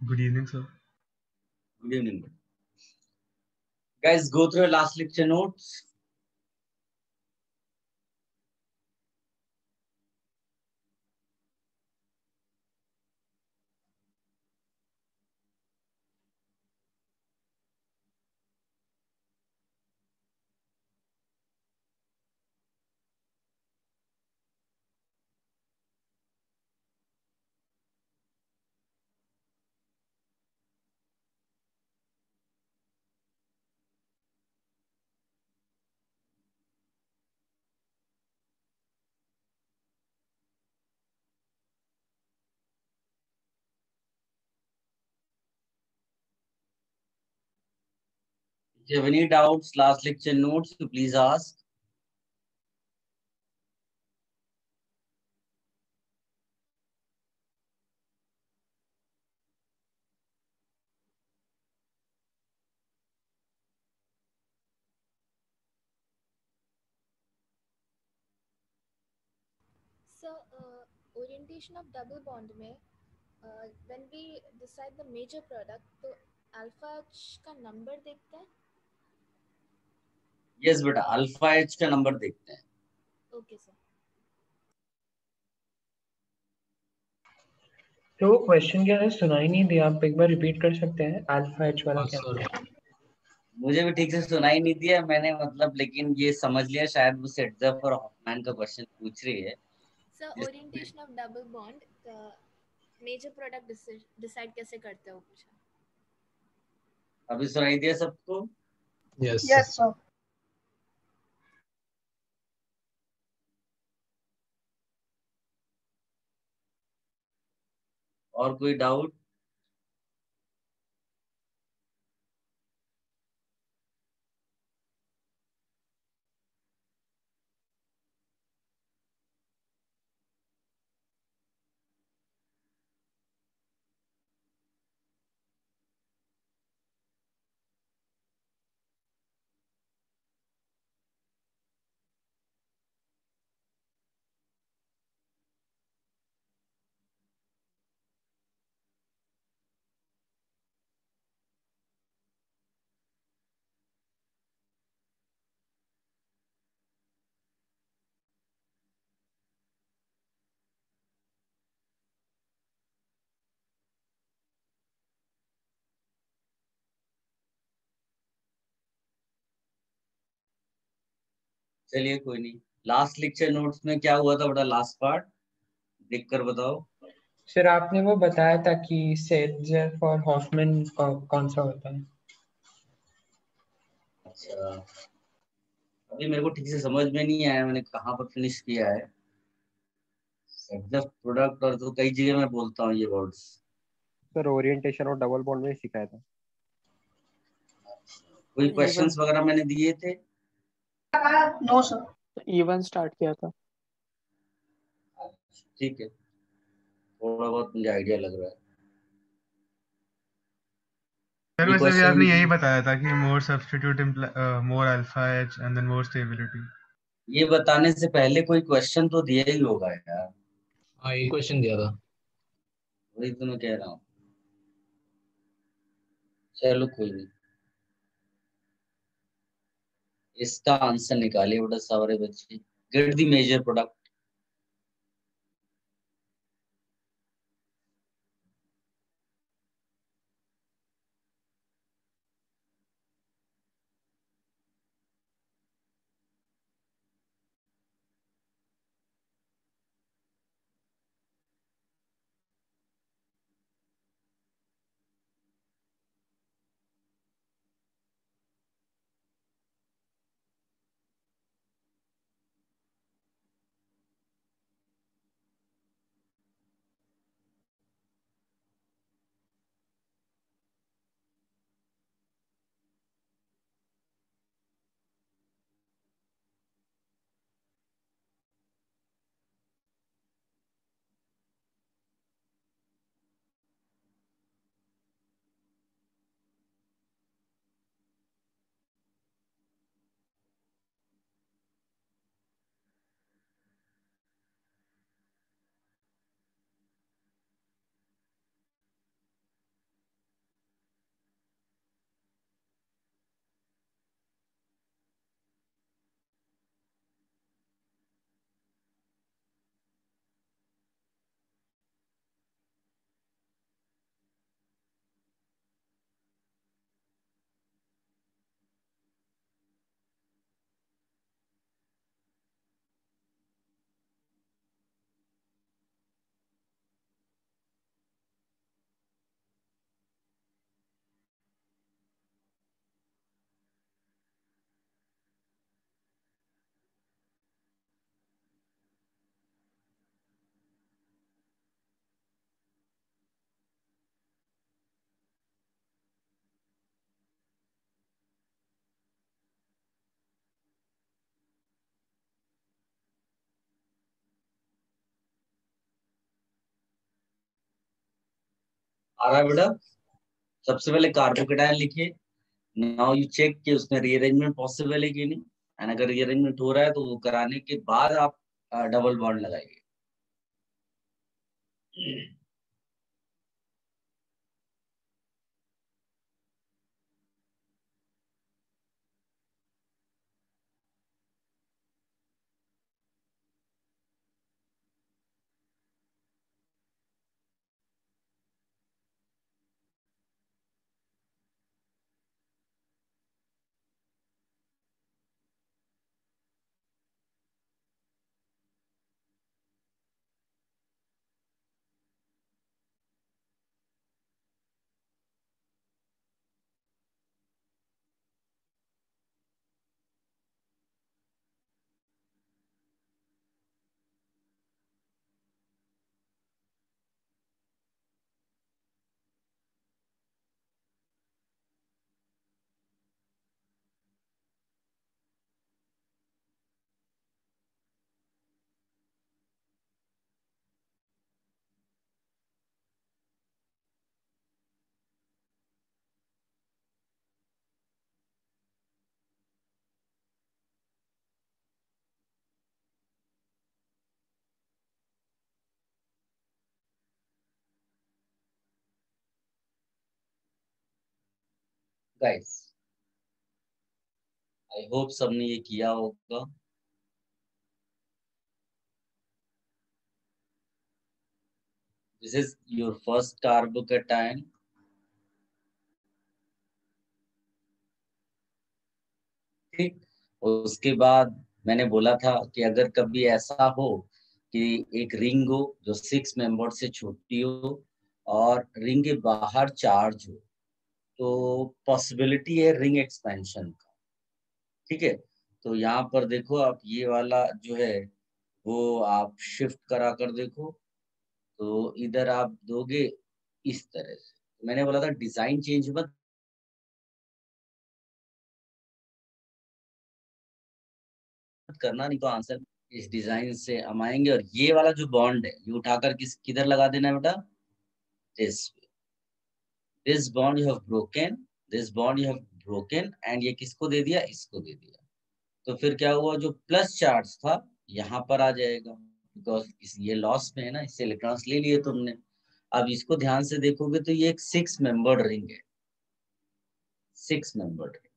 Good evening, sir. Good evening. Guys, go through your last lecture notes. If you have any doubts, last lecture notes, you please ask. So, orientation of double bond में when we decide the major product, तो alpha H का number देखते हैं. Yes, बेटा alpha H का number देखते हैं. Okay, sir. तो वो क्वेश्चन क्या है, सुनाई नहीं दिया, आप एक बार रिपीट कर सकते हैं? अल्फा एच वाला क्या है? मुझे भी ठीक से सुनाई नहीं दिया मैंने, मतलब लेकिन ये समझ लिया शायद वो सेटजर और हॉफमैन का क्वेश्चन पूछ रही है. So, orientation of double bond, major product decide कैसे करते हो पूछा. अभी सुनाई दिया सबको? Yes, Yes, sir. और कोई डाउट? चलिए कोई नहीं. लास्ट लेक्चर नोट्स में क्या हुआ था बेटा? लास्ट पार्ट देख कर बताओ. सर आपने वो बताया था कि सेल्ज़र और हॉफमैन कौन सा होता है? अच्छा, अभी मेरे को ठीक से समझ में नहीं आया मैंने कहाँ पर फिनिश किया है. सेटजर प्रोडक्ट और तो कई जगह मैं बोलता हूँ ये वर्ड्स. सर ओरिएंटेशन और डबल बॉन्ड में सिखाया था. कोई क्वेश्चंस वगैरह मैंने दिए थे? No, sir. इवन स्टार्ट किया था. ठीक है, थोड़ा बहुत मुझे आइडिया लग रहा है. सर ये वैसे भी क्वेश्चन आपने यही बताया था कि more substitute more alpha H and then more stability. ये बताने से पहले कोई क्वेश्चन तो दिया ही होगा यार. हाँ, ये क्वेश्चन दिया था. वही तो मैं कह रहा हूँ. चलो कोई नहीं, इसका आंसर निकालिए बेटा सारे बच्चे. Get the major product. आ रहा है बेटा? सबसे पहले कार्बोकेटायन लिखिए। नाउ यू चेक कि उसमें रीअरेंजमेंट पॉसिबल है कि नहीं, एंड अगर रीअरेंजमेंट हो रहा है तो वो कराने के बाद आप डबल बॉन्ड लगाइए। गाइस, आई होप सबने ये किया होगा। This is your first carbocation. ठीक, उसके बाद मैंने बोला था कि अगर कभी ऐसा हो कि एक रिंग हो जो 6 मेंबर से छोटी हो और रिंग के बाहर चार्ज हो, तो पॉसिबिलिटी है रिंग एक्सपेंशन का। ठीक है, तो यहाँ पर देखो आप ये वाला जो है वो आप शिफ्ट करा कर देखो, तो इधर आप दोगे इस तरह से। मैंने बोला था डिजाइन चेंज मत करना, नहीं तो आंसर इस डिजाइन से हम आएंगे। और ये वाला जो बॉन्ड है ये उठाकर किधर लगा देना है बेटा? This bond you have broken, this bond you have broken, and ये किसको दे दिया? इसको दे दिया। तो फिर क्या हुआ, जो प्लस चार्ज था यहाँ पर आ जाएगा, बिकॉज ये लॉस में है ना, इससे इलेक्ट्रॉन्स ले लिए तुमने। अब इसको ध्यान से देखोगे तो ये एक 6 मेंबर्ड रिंग है, 6 मेंबर्ड रिंग।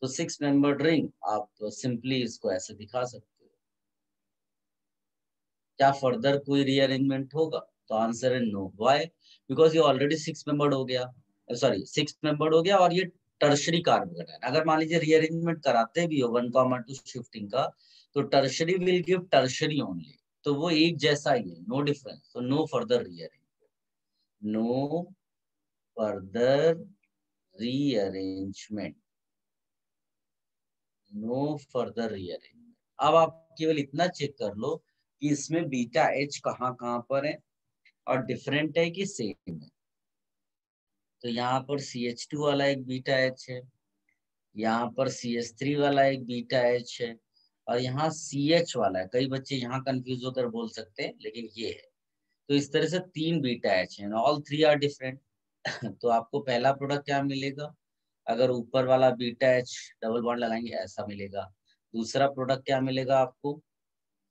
तो 6 मेंबर्ड रिंग आप सिंपली इसको ऐसे दिखा सकते हो। क्या फर्दर कोई रीअरेंजमेंट होगा? तो आंसर है नो। व्हाई? बिकॉज ये ऑलरेडी 6 मेंबर्ड हो गया, सॉरी 6 मेंबर्ड हो गया, और ये टर्शरी कार्बोकेटायन। अगर मान लीजिए रीअरेंजमेंट कराते भी हो 1,2 शिफ्टिंग का, तो tertiary will give tertiary only, तो वो एक जैसा ही है, नो डिफरेंस। तो no further rearrangement, no further rearrangement, no further rearrangement. अब आप केवल इतना चेक कर लो कि इसमें बीटा एच कहाँ कहाँ पर है, और डिफरेंट है कि सेम है। तो यहाँ पर CH2 वाला एक बीटा एच है, यहाँ पर CH3 वाला एक बीटा एच है, और यहाँ CH वाला है। कई बच्चे यहाँ कंफ्यूज होकर बोल सकते हैं, लेकिन ये है। तो इस तरह से 3 बीटा एच है, ऑल 3 आर डिफरेंट। तो आपको पहला प्रोडक्ट क्या मिलेगा? अगर ऊपर वाला बीटा एच डबल बॉन्ड लगाएंगे ऐसा मिलेगा। दूसरा प्रोडक्ट क्या मिलेगा आपको?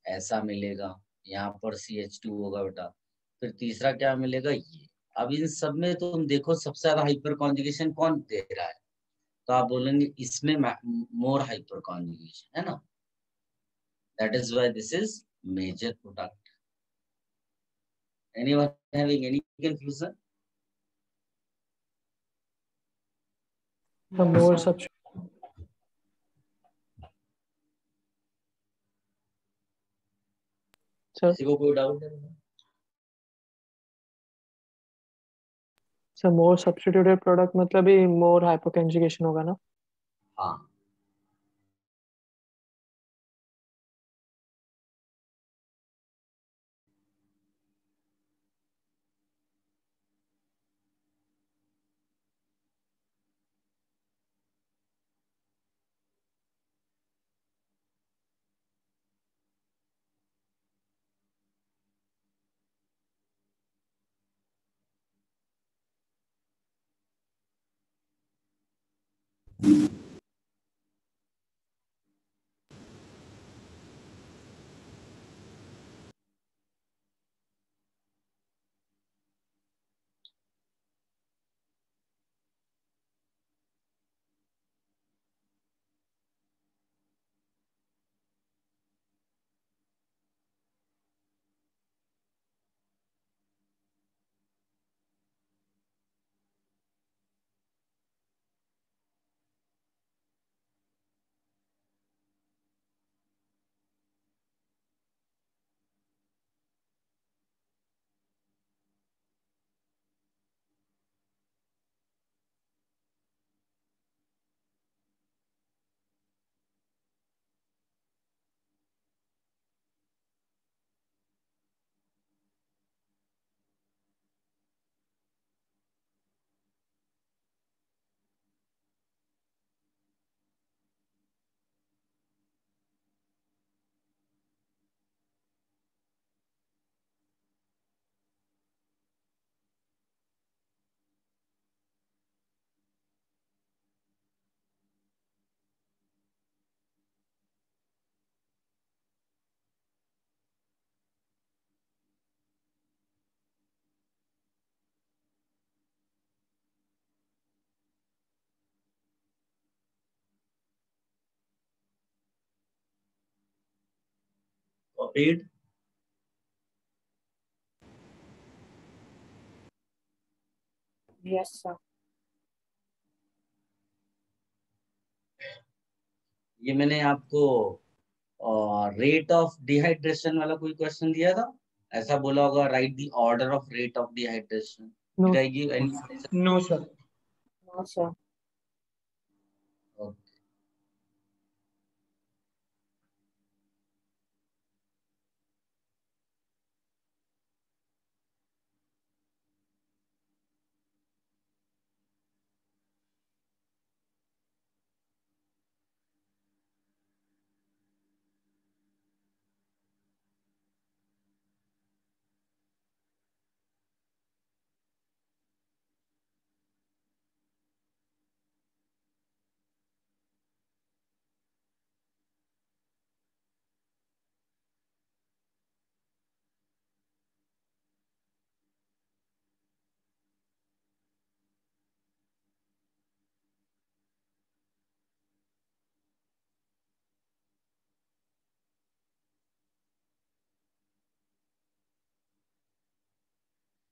ऐसा मिलेगा, यहाँ पर CH2 होगा बेटा। फिर तीसरा क्या मिलेगा? ये। अब इन सब में तो तुम देखो सबसे ज्यादा हाइपर कॉन्जुगेशन कौन दे रहा है, तो आप बोलेंगे इसमें मोर हाइपर कॉन्जुगेशन है ना, that is why this is major product. Anyone having any confusion? The more substitute. Sir, किसी को कोई डाउट है? so more substituted product मतलब ही more hyperconjugation होगा ना? हाँ, Copied. Yes, sir. ये मैंने आपको रेट ऑफ डिहाइड्रेशन वाला कोई क्वेश्चन दिया था, ऐसा बोला होगा, right the order of rate of dehydration. No. Did I give any? No, sir. No, sir. Okay.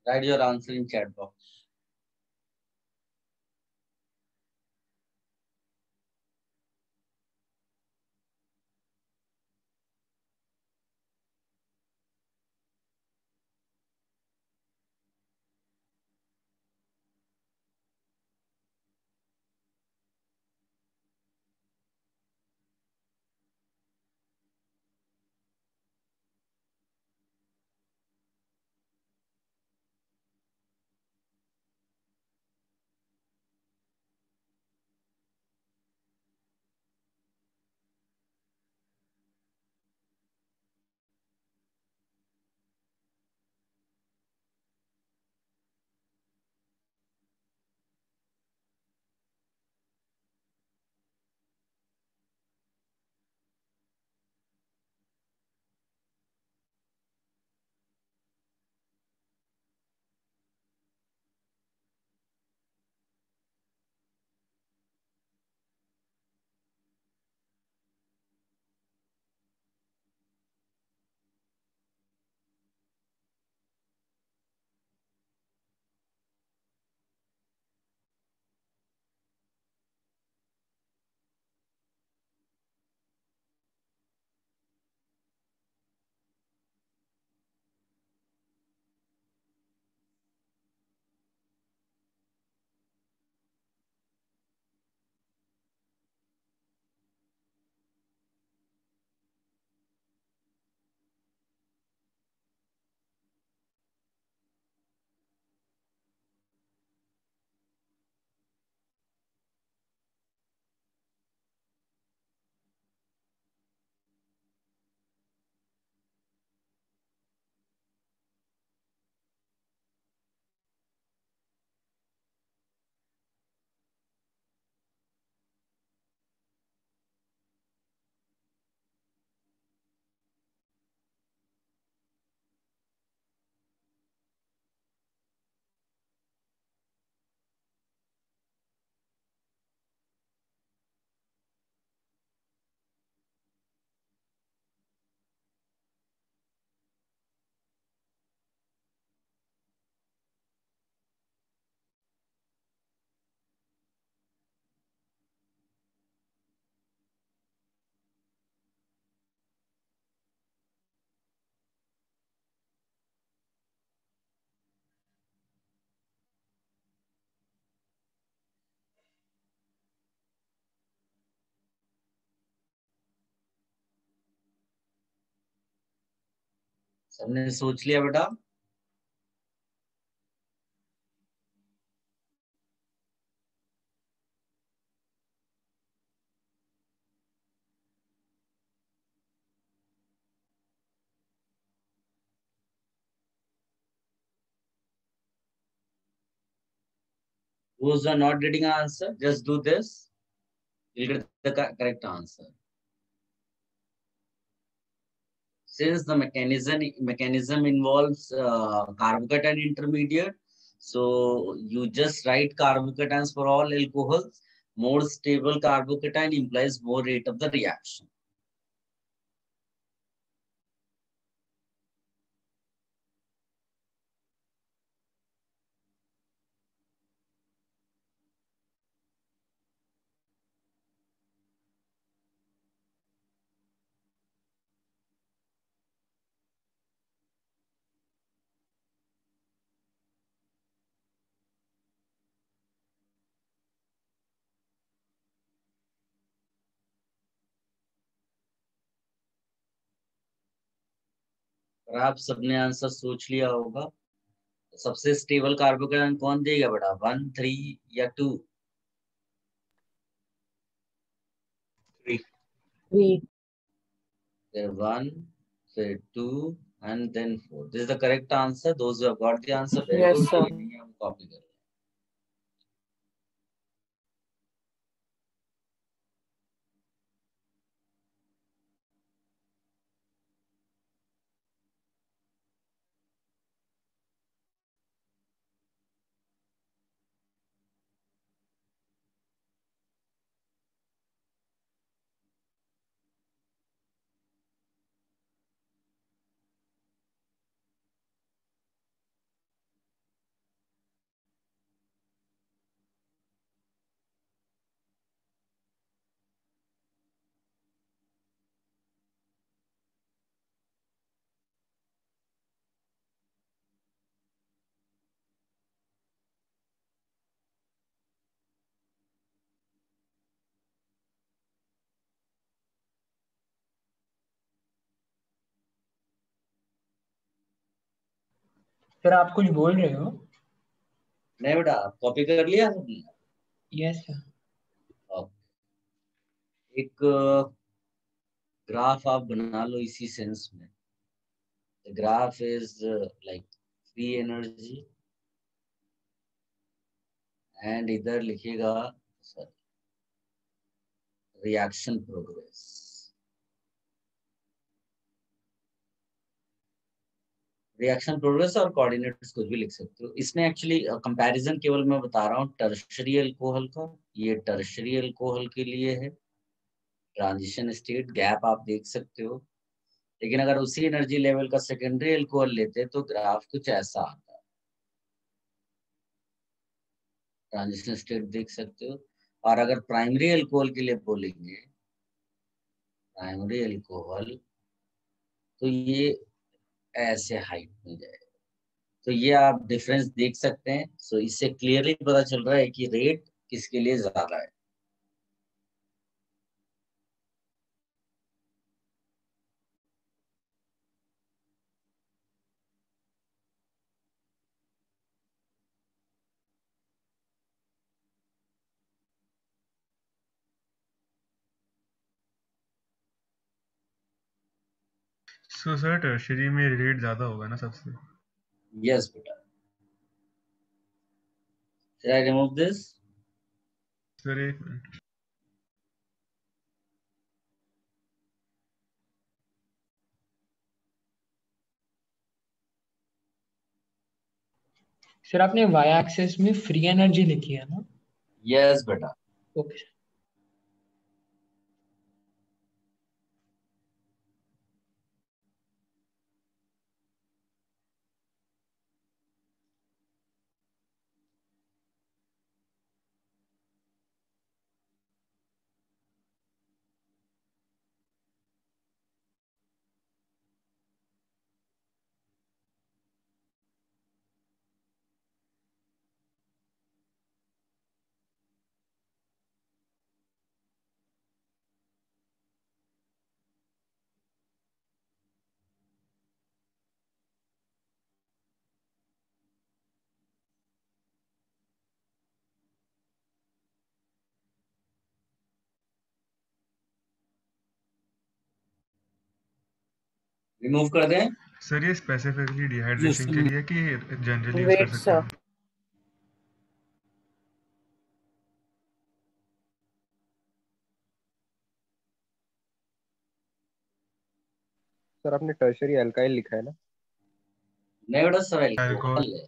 Write your answer in chat box. सबने सोच लिया बेटा? Those who are not getting an answer, just do this. You'll get the correct answer. Since the mechanism involves carbocation intermediate, so you just write carbocations for all alcohols. More stable carbocation implies more rate of the reaction. और आप सबने answer सोच लिया होगा। सबसे stable carbocation कौन देगा बेटा? 1, 3 या 2? 3. Then 1, then 2, and then 4. This is the correct answer. Those who have got the answer, very Yes, good. sir. कोई नहीं, हम कॉपी कर लें। सर आप कुछ बोल रहे हो? नहीं बेटा, कॉपी कर लिया सबने? Yes sir. एक ग्राफ आप बना लो इसी सेंस में। The graph is like free energy, and इधर लिखिएगा sir reaction progress. Reaction progress और कोऑर्डिनेट्स कुछ भी लिख सकते हो। इसमें एक्चुअली कंपैरिजन केवल मैं बता रहा हूँ टर्शरी अल्कोहल का। ये टर्शरी अल्कोहल के लिए है। ट्रांजिशन स्टेट गैप आप देख सकते हो, लेकिन अगर उसी एनर्जी लेवल का सेकेंडरी अल्कोहल लेते तो ग्राफ कुछ ऐसा आता। ट्रांजिशन स्टेट देख सकते हो। और अगर प्राइमरी अल्कोहल के लिए बोलेंगे, प्राइमरी अल्कोहल, तो ये ऐसे हाइट में जाएगा। तो ये आप डिफरेंस देख सकते हैं। सो इससे क्लियरली पता चल रहा है कि रेट किसके लिए ज्यादा है। सो सर टर्शरी में रेट ज्यादा होगा ना सबसे? यस बेटा। Should I remove this? Sir एक मिनट। सर आपने वाई एक्सिस में फ्री एनर्जी लिखी है ना? यस बेटा। ओके। रिमूव कर दें? सर ये स्पेसिफिकली डिहाइड्रेशन के लिए कि जनरली यूज कर Wait, सकते sir. हैं? सर आपने टर्शरी अल्काइल लिखा है ना? नहीं बेटा सर, अल्कोहल। अल्कोहल है।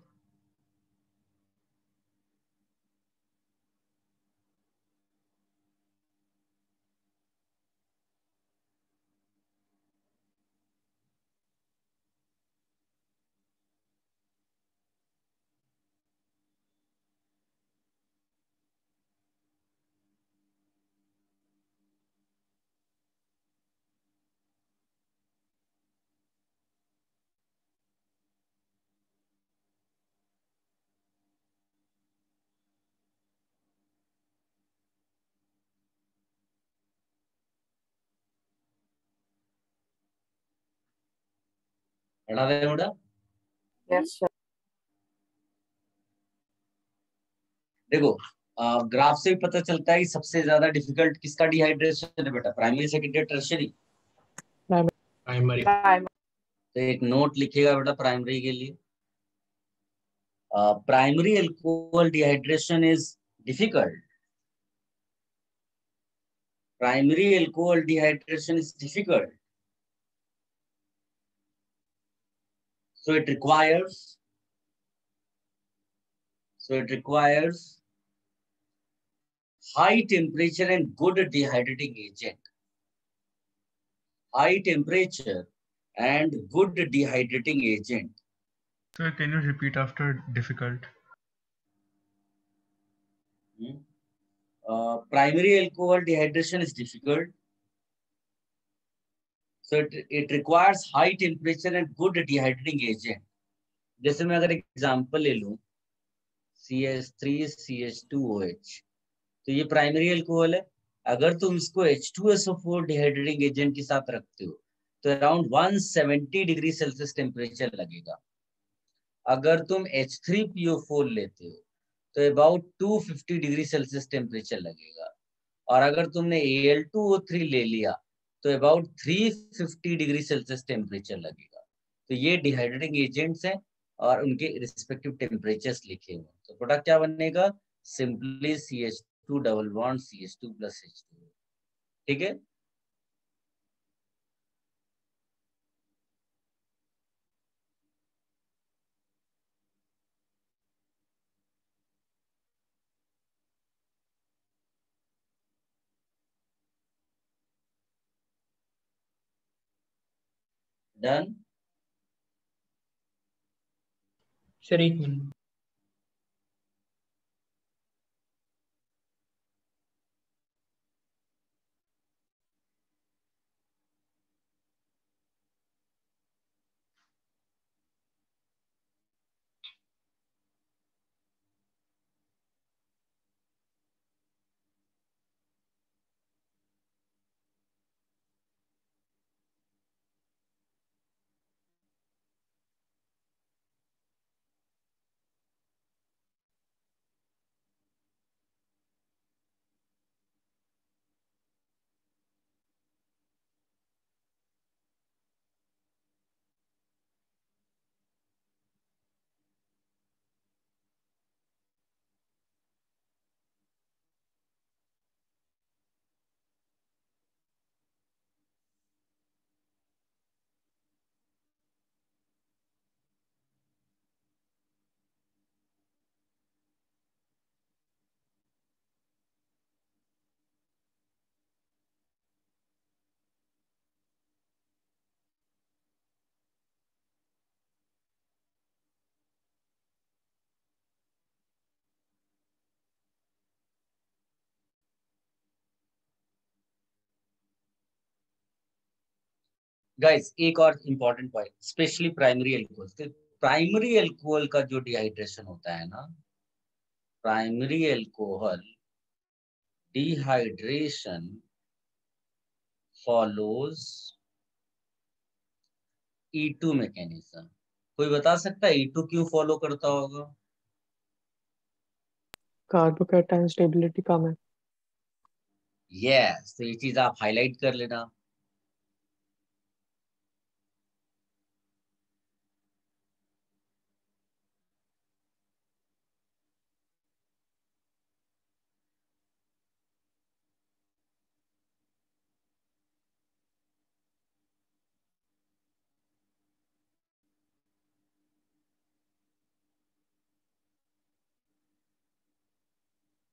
हटा दें बेटा? Yes, sir. देखो, ग्राफ से भी पता चलता है कि सबसे ज्यादा डिफिकल्ट किसका डिहाइड्रेशन है बेटा, प्राइमरी, सेकेंडरी, टर्शियरी? प्राइमरी। तो एक नोट लिखिएगा बेटा प्राइमरी के लिए। Primary alcohol dehydration is difficult. Primary alcohol dehydration is difficult. So it requires high temperature and good dehydrating agent. High temperature and good dehydrating agent. Sir, can you repeat after difficult? Primary alcohol dehydration is difficult. So it requires high temperature and good dehydrating agent. जैसे मैं अगर example ले लूं, CH3CH2OH, तो ये primary alcohol है। अगर तुम इसको H2SO4 डिहाइड्रेटिंग एजेंट के साथ रखते हो तो अराउंड 170 डिग्री सेल्सियस टेम्परेचर लगेगा। अगर तुम H3PO4 लेते हो तो अबाउट 250 डिग्री सेल्सियस टेम्परेचर लगेगा। और अगर तुमने Al2O3 ले लिया तो अबाउट 350 डिग्री सेल्सियस टेम्परेचर लगेगा। तो ये डिहाइड्रेटिंग एजेंट्स हैं और उनके रिस्पेक्टिव टेम्परेचर्स लिखे हुए। तो प्रोडक्ट क्या बनेगा? Simply CH2 double bond CH2 plus H2। ठीक है? डन? सर एक मिनट। गाइस एक और important point, specially primary alcohol. तो प्राइमरी अल्कोहल का जो डिहाइड्रेशन होता है ना, primary alcohol dehydration follows E2 mechanism. कोई बता सकता है E2 क्यों फॉलो करता होगा? कार्बोकैटायन स्टेबिलिटी कम है। यस, तो ये चीज आप हाईलाइट कर लेना।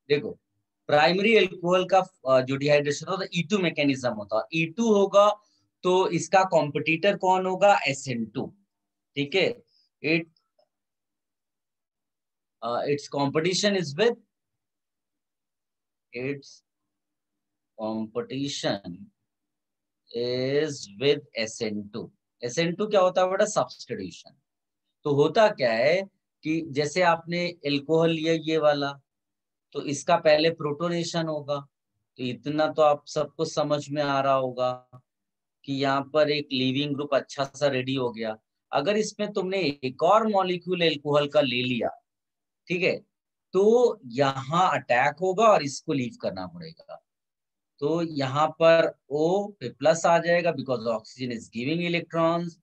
देखो प्राइमरी एल्कोहल का जो डिहाइड्रेशन होता है E2 मैकेनिज्म होता है, E2 होगा तो इसका कॉम्पिटिटर कौन होगा, SN2, ठीक है। It it's competition is with its competition is with SN2। SN2 क्या होता है बेटा, सब्स्टिट्यूशन। तो होता क्या है कि जैसे आपने एल्कोहल लिया ये वाला, तो इसका पहले प्रोटोनेशन होगा, तो इतना तो आप सबको समझ में आ रहा होगा कि यहाँ पर एक लीविंग ग्रुप अच्छा सा रेडी हो गया। अगर इसमें तुमने एक और मॉलिक्यूल एल्कोहल का ले लिया, ठीक है, तो यहाँ अटैक होगा और इसको लीव करना पड़ेगा। तो यहाँ पर O पे प्लस आ जाएगा because oxygen is giving electrons,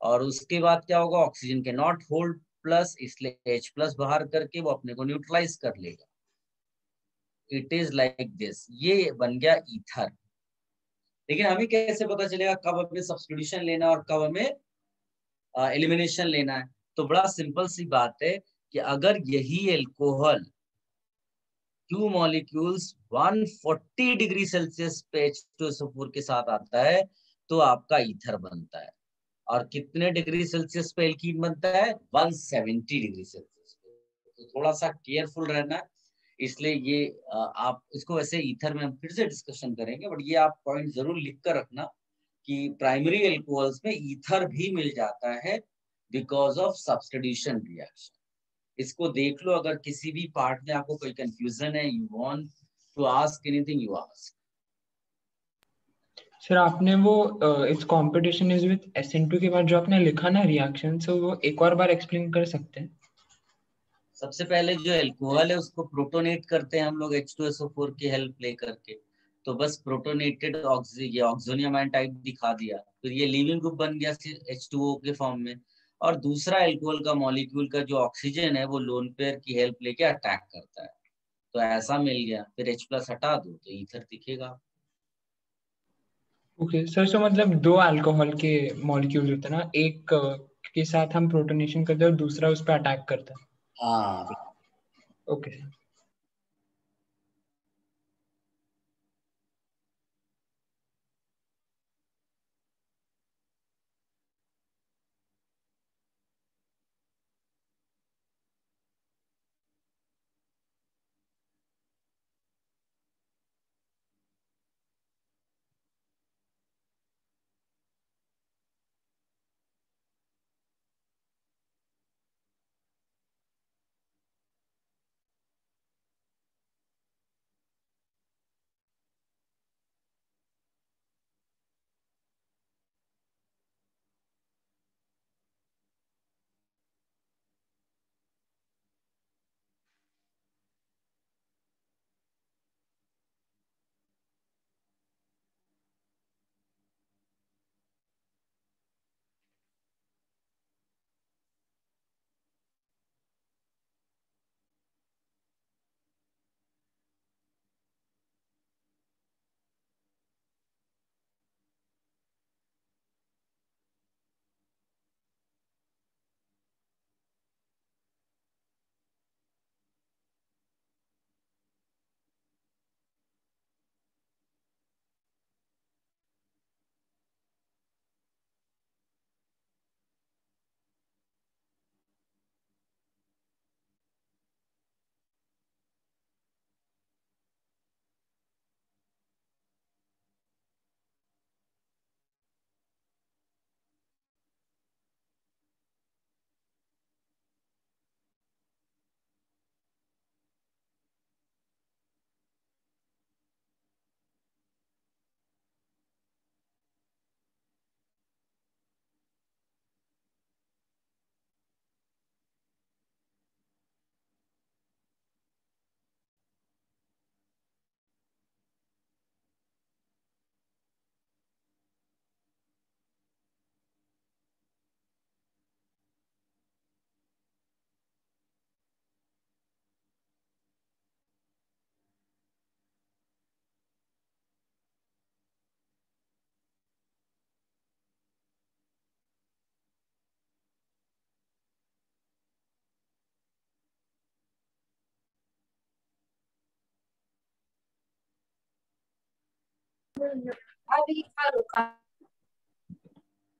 और उसके बाद क्या होगा, ऑक्सीजन के नॉट होल्ड प्लस, इसलिए H प्लस बाहर करके वो अपने को न्यूट्रलाइज कर लेगा। इट इज लाइक दिस, ये बन गया ईथर। लेकिन हमें कैसे पता चलेगा कब हमें सब्स्टिट्यूशन लेना और कब हमें एलिमिनेशन लेना है? तो बड़ा सिंपल सी बात है कि अगर यही एल्कोहल 2 मॉलिक्यूल्स 140 डिग्री सेल्सियस पे H2SO4 के साथ आता है तो आपका ईथर बनता है। और कितने डिग्री सेल्सियस पे एल्कीन बनता है, 170 डिग्री सेल्सियस पे। तो थोड़ा सा केयरफुल रहना है, इसलिए ये आप इसको वैसे ईथर में हम फिर से डिस्कशन करेंगे, बट ये आप पॉइंट जरूर लिख कर रखना कि प्राइमरी एल्कोहल्स में ईथर भी मिल जाता है बिकॉज ऑफ सब्स्टिट्यूशन रिएक्शन। इसको देख लो, अगर किसी भी पार्ट में आपको कोई कंफ्यूजन है, you want to ask anything, you ask. Sir आपने वो it's competition is with SN2 के बाद जो आपने लिखा ना रिएक्शन, सो वो एक और बार एक्सप्लेन कर सकते हैं? सबसे पहले जो एल्कोहल है उसको प्रोटोनेट करते हैं हम लोग H2SO4 की हेल्प ले करके, तो बस प्रोटोनेटेड ये ऑक्सोनियम टाइप दिखा दिया, फिर ये लीविंग ग्रुप बन गया H2O के फॉर्म में, और दूसरा एल्कोहल का मॉलिक्यूल का जो ऑक्सीजन है वो लोन पेयर की हेल्प लेके अटैक करता है, तो ऐसा मिल गया। फिर H प्लस हटा दो तो ईथर दिखेगा। ओके सर, सो मतलब दो अल्कोहल के मॉलिक्यूल होते हैं ना, एक के साथ हम प्रोटोनेशन करते हैं और दूसरा उस पर अटैक करता है। हाँ okay.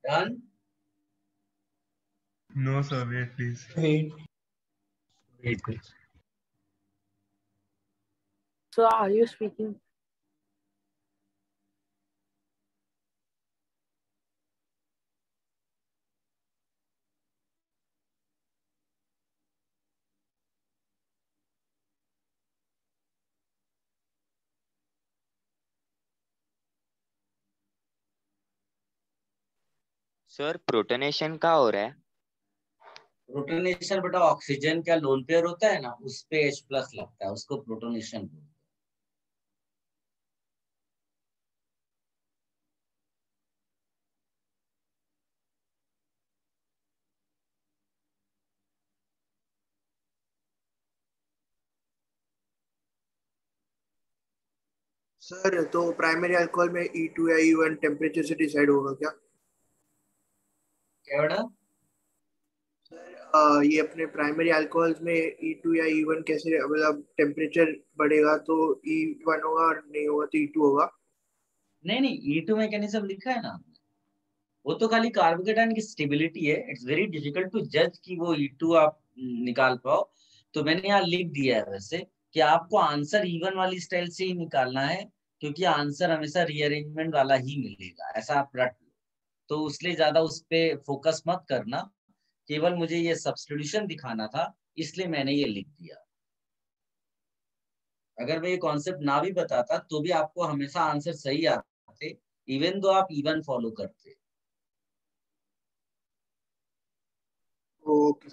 Done? No, sir. Wait, please. Wait. Wait, please. So are you speaking? Sir protonation का हो रहा है? प्रोटोनेशन बेटा ऑक्सीजन का लोन पेयर होता है ना, उस पे H+ लगता है, उसको प्रोटोनेशन बोलते हैं। सर तो प्राइमरी अल्कोहल में E2 या E1 टेम्परेचर से डिसाइड होगा क्या? क्या बेटा? ये अपने प्राइमरी अल्कोहल्स में E2 या E1 कैसे, मतलब टेम्परेचर बढ़ेगा तो E1 होगा और नहीं होगा तो E2 होगा? नहीं, E2 मैकेनिज्म लिखा है ना, वो तो खाली कार्बोकेटाइन की स्टेबिलिटी है। इट्स वेरी डिफिकल्ट टू जज कि वो E2 आप निकाल पाओ, तो मैंने यहाँ लिख दिया है वैसे कि आपको आंसर E1 वाली स्टाइल से ही निकालना है, क्योंकि आंसर हमेशा रीअरेंजमेंट वाला ही मिलेगा, ऐसा आप रट लो। तो उसलिए ज्यादा उस पे फोकस मत करना, केवल मुझे ये सब्स्टिट्यूशन दिखाना था, इसलिए मैंने ये लिख दिया। अगर मैं ये कॉन्सेप्ट ना भी बताता तो भी आपको हमेशा आंसर सही आते, इवन दो आप E1 फॉलो करते। ओके।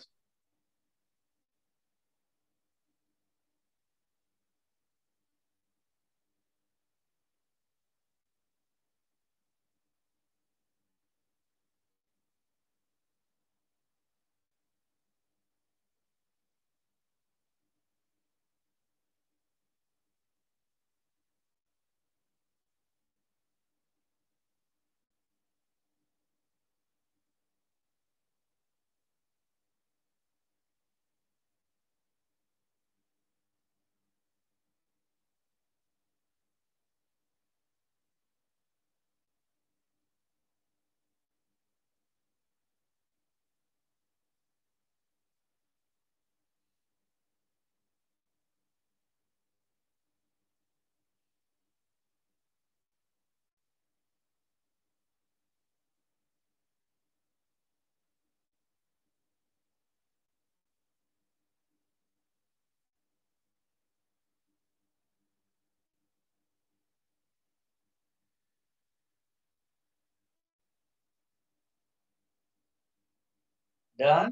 डन?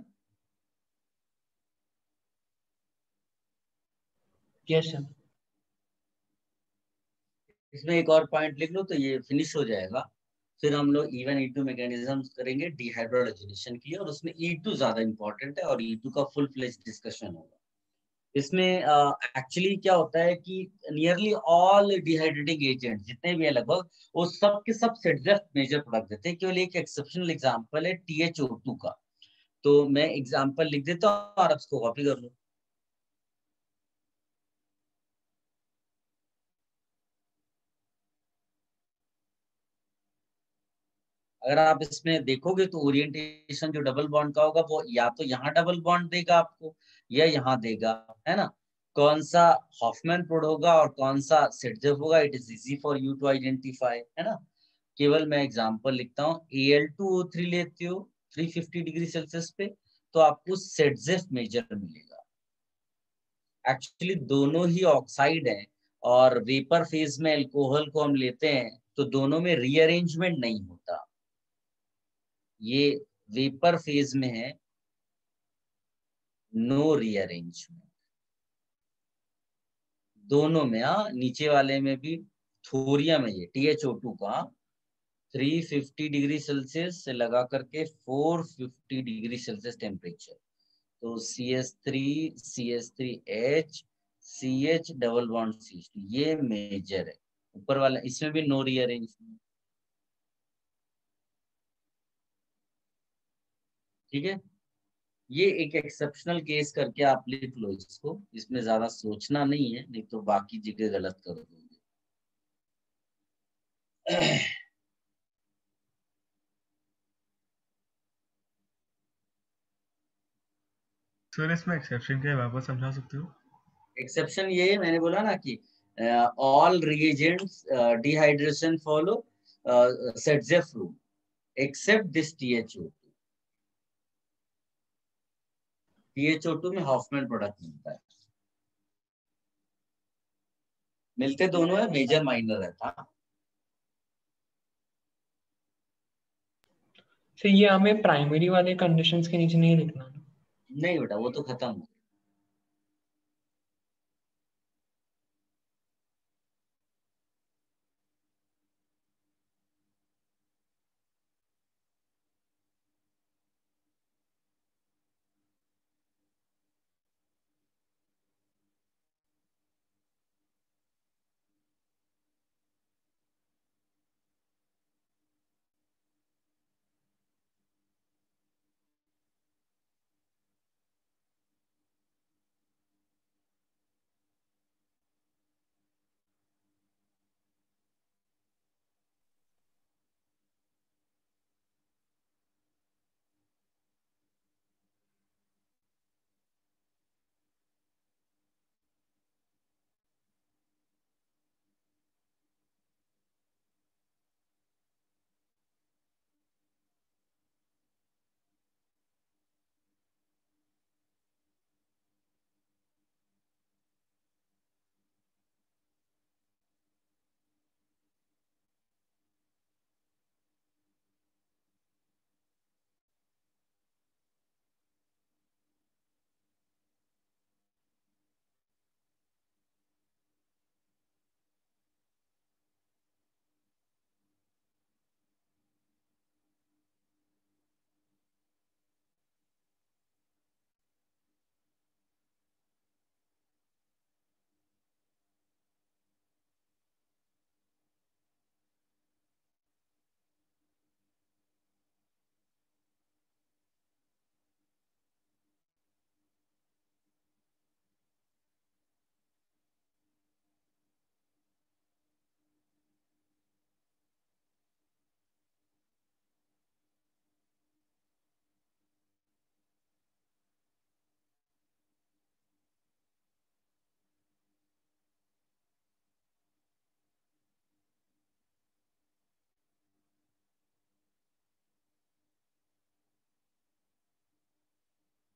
Yes sir. इसमें एक और पॉइंट लिख लो तो ये फिनिश हो जाएगा। फिर हम लोग E1 E2 मैकेनिज्म करेंगे डिहाइड्रोजनेशन की, और उसमें E2 ज्यादा इंपॉर्टेंट है और E2 का फुल फ्लेज डिस्कशन होगा। इसमें एक्चुअली क्या होता है कि नियरली ऑल डिहाइड्रेटिंग एजेंट जितने भी है लगभग, वो सब के सब सेडजेफ मेजर प्रोडक्ट देते हैं। केवल एक एक्सेप्शनल एग्जांपल है THO2 का, तो मैं एग्जांपल लिख देता हूँ और उसको कॉपी कर लो। अगर आप इसमें देखोगे तो ओरिएंटेशन जो डबल बॉन्ड का होगा वो या तो यहाँ डबल बॉन्ड देगा आपको या यहाँ देगा, है ना। कौन सा हॉफमैन प्रोड होगा और कौन सा सेडजेफ होगा, it is easy for you to identify, है ना। केवल मैं एग्जांपल लिखता हूँ, Al2O3 लेते हो 350 डिग्री सेल्सियस पे तो आपको सेडजेफ मेजर मिलेगा। एक्चुअली दोनों ही ऑक्साइड है, और वेपर फेज में अल्कोहल को हम लेते हैं तो दोनों में रीअरेंजमेंट नहीं होता। ये वेपर फेज में है, नो रीअरेंजमेंट दोनों में। नीचे वाले में भी थोरियम है, ये THO2 का 350 डिग्री सेल्सियस से लगा करके 450 डिग्री सेल्सियस टेम्परेचर, तो CH3 CH3H CH double bond CH2, ये मेजर है। ऊपर वाला इसमें भी नो रीअरेंजमेंट, ठीक है। ये एक एक्सेप्शनल केस करके आप लिख लो इसको, इसमें ज्यादा सोचना नहीं है, नहीं तो बाकी जगह गलत कर दोगे। सर इसमें एक्सेप्शन क्या है, वापस समझा सकते हो? एक्सेप्शन ये मैंने बोला ना कि all reagents dehydration follow Saytzeff rule except this THO2। THO2 में हॉफमैन प्रोडक्ट मिलता है, मिलते दोनों है, मेजर माइनर रहता। तो ये हमें प्राइमरी वाले कंडीशंस के नीचे नहीं लिखना ना? नहीं बेटा, वो तो खत्म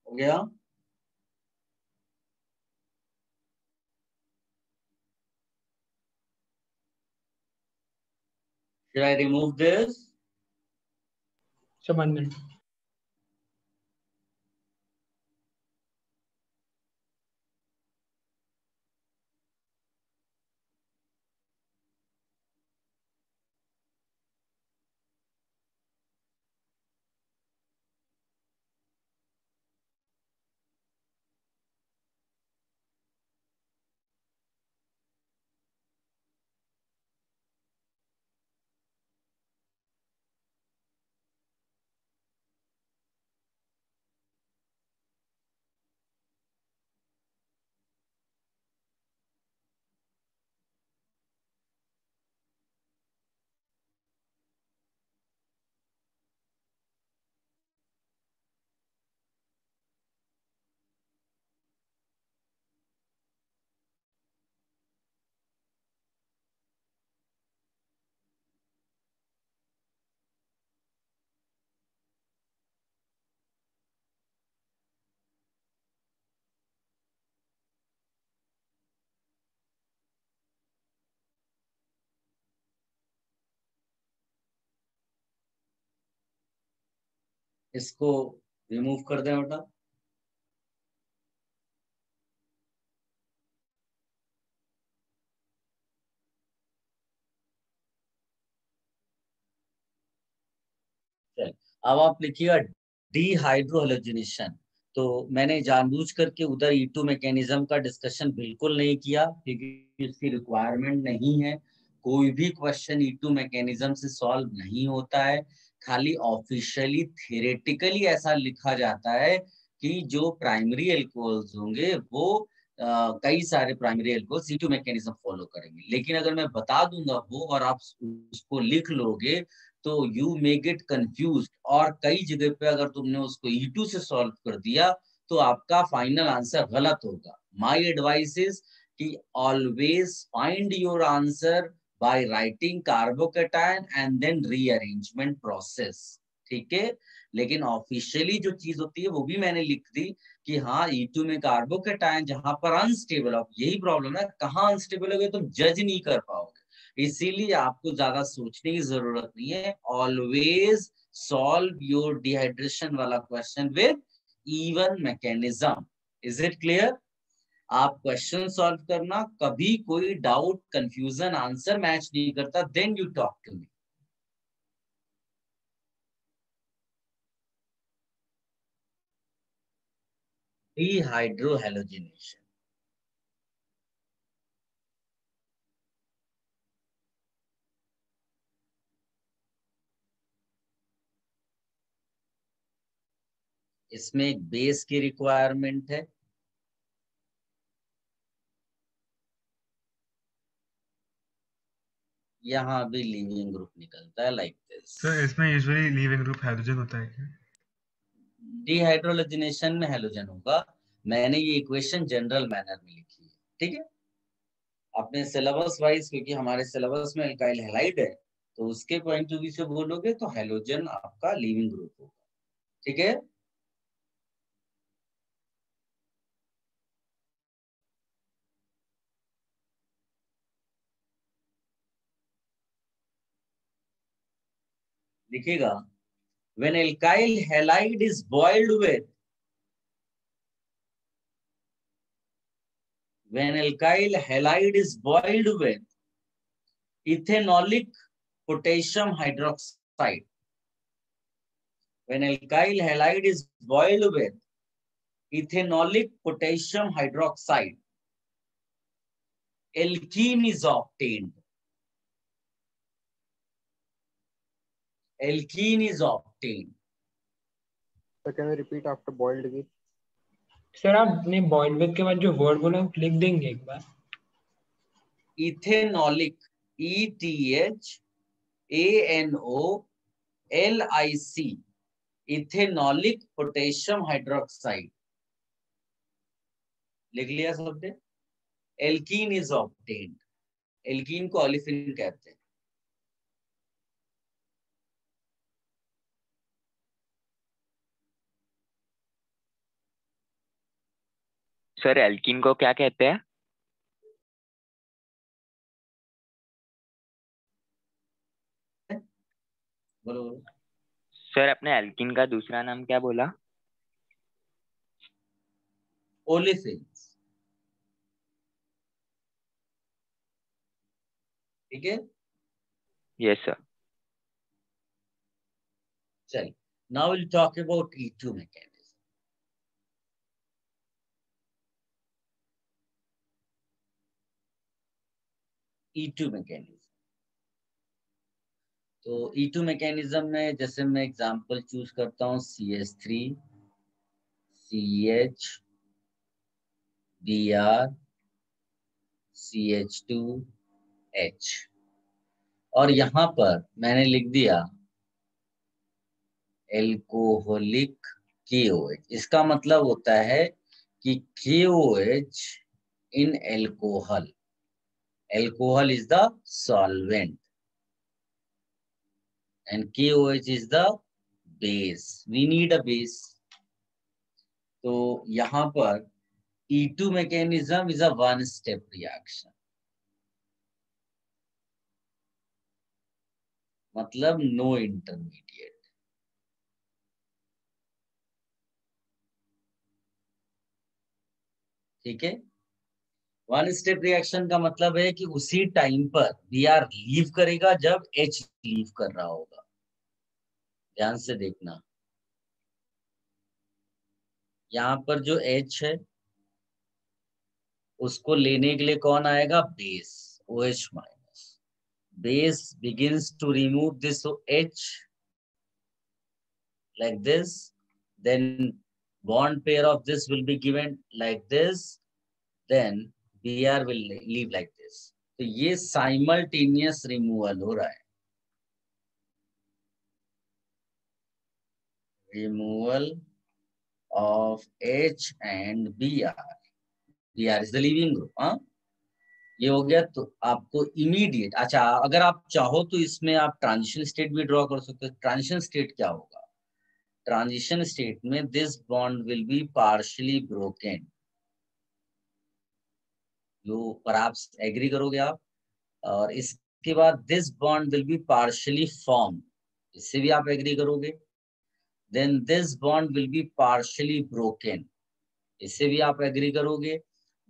हो गया। Should I remove this? So 1 minute. इसको रिमूव कर दें बेटा। अब आप लिखिएगा डिहाइड्रोहैलोजिनेशन। तो मैंने जानबूझ करके उधर E2 मैकेनिज्म का डिस्कशन बिल्कुल नहीं किया क्योंकि इसकी रिक्वायरमेंट नहीं है। कोई भी क्वेश्चन E2 मैकेनिज्म से सॉल्व नहीं होता है, खाली ऑफिशियली थ्योरेटिकली ऐसा लिखा जाता है कि जो प्राइमरी एल्कोहल्स होंगे वो कई सारे primary alcohol C2 mechanism follow करेंगे, लेकिन अगर मैं बता दूंगा वो और आप उसको लिख लोगे तो यू मे गेट कंफ्यूज्ड, और कई जगह पे अगर तुमने उसको E2 से सॉल्व कर दिया तो आपका फाइनल आंसर गलत होगा। माय एडवाइस इज कि always find your answer by writing carbocation and then rearrangement process, ठीक है। लेकिन ऑफिशियली जो चीज होती है वो भी मैंने लिख दी कि हाँ E2 में कार्बोकेटायन जहां पर अनस्टेबल हो, यही प्रॉब्लम है, कहाँ अनस्टेबल हो गए तुम जज नहीं कर पाओगे, इसीलिए आपको ज्यादा सोचने की जरूरत नहीं है। ऑलवेज सॉल्व योर डिहाइड्रेशन वाला question with even mechanism. Is it clear? आप क्वेश्चन सॉल्व करना, कभी कोई डाउट कंफ्यूजन आंसर मैच नहीं करता, then you talk to me. Dehydrohalogenation. इसमें एक बेस की रिक्वायरमेंट है, यहाँ भी लीविंग ग्रुप निकलता है लाइक दिस। सर इसमें यूजुअली लीविंग ग्रुप हाइड्रोजन होता है क्या? डिहाइड्रोजनेशन में हैलोजन होगा। मैंने ये इक्वेशन जनरल मैनर में लिखी है, ठीक है। अपने सिलेबस वाइज, क्योंकि हमारे सिलेबस में एल्काइल हैलाइड है, तो उसके पॉइंट ऑफ व्यू से बोलोगे तो हैलोजन आपका लीविंग ग्रुप होगा, ठीक है। लिखिएगा, when alkyl halide is boiled with, when alkyl halide is boiled with ethanolic potassium hydroxide, when alkyl halide is boiled with ethanolic potassium hydroxide, alkene is obtained. Alkene is obtained. So can you repeat after boiled with? Sir आपने boiled with के बाद जो word बोला वो लिख देंगे एक बार? Ethanolic, ETHANOLIC, ethanolic potassium hydroxide, लिख लिया सबने? एल्कीन इज ऑब्टेन्ड, एल्कीन को ओलिफिन कहते हैं। सर एल्कीन को क्या कहते हैं? बोलो। सर अपने एल्कीन का दूसरा नाम क्या बोला? ओलिफिन्स, ठीक है। Yes sir. चलिए, now will talk about E2 mechanism. E2 mechanism, तो E2 मैकेनिज्म में जैसे मैं एग्जांपल चूज करता हूं CH3, CH, Br, CH2, H, और यहां पर मैंने लिख दिया एल्कोहलिक KOH। इसका मतलब होता है कि KOH in alcohol, alcohol is the solvent and KOH is the base. We need a base. तो यहां पर E2 mechanism is a one step reaction, मतलब no intermediate, ठीक है। वन स्टेप रिएक्शन का मतलब है कि उसी टाइम पर Br लीव करेगा जब H लीव कर रहा होगा। ध्यान से देखना, यहां पर जो H है उसको लेने के लिए कौन आएगा? Base, OH minus. Base begins to remove this H like this, then bond pair of this will be given like this, then Br will leave like this. तो ये साइमल्टेनियस रिमूवल हो रहा है, removal of H and Br. Br is the leaving group. हाँ, ये हो गया. तो आपको इमीडिएट, अच्छा अगर आप चाहो तो इसमें आप ट्रांजिशन स्टेट भी ड्रॉ कर सकते हो. ट्रांजिशन स्टेट क्या होगा? ट्रांजिशन स्टेट में this bond will be partially broken. जो परहैप्स एग्री करोगे आप. और इसके बाद this bond will be partially form, इससे भी आप एग्री करोगे. Then this bond will be partially broken, इससे भी आप एग्री करोगे.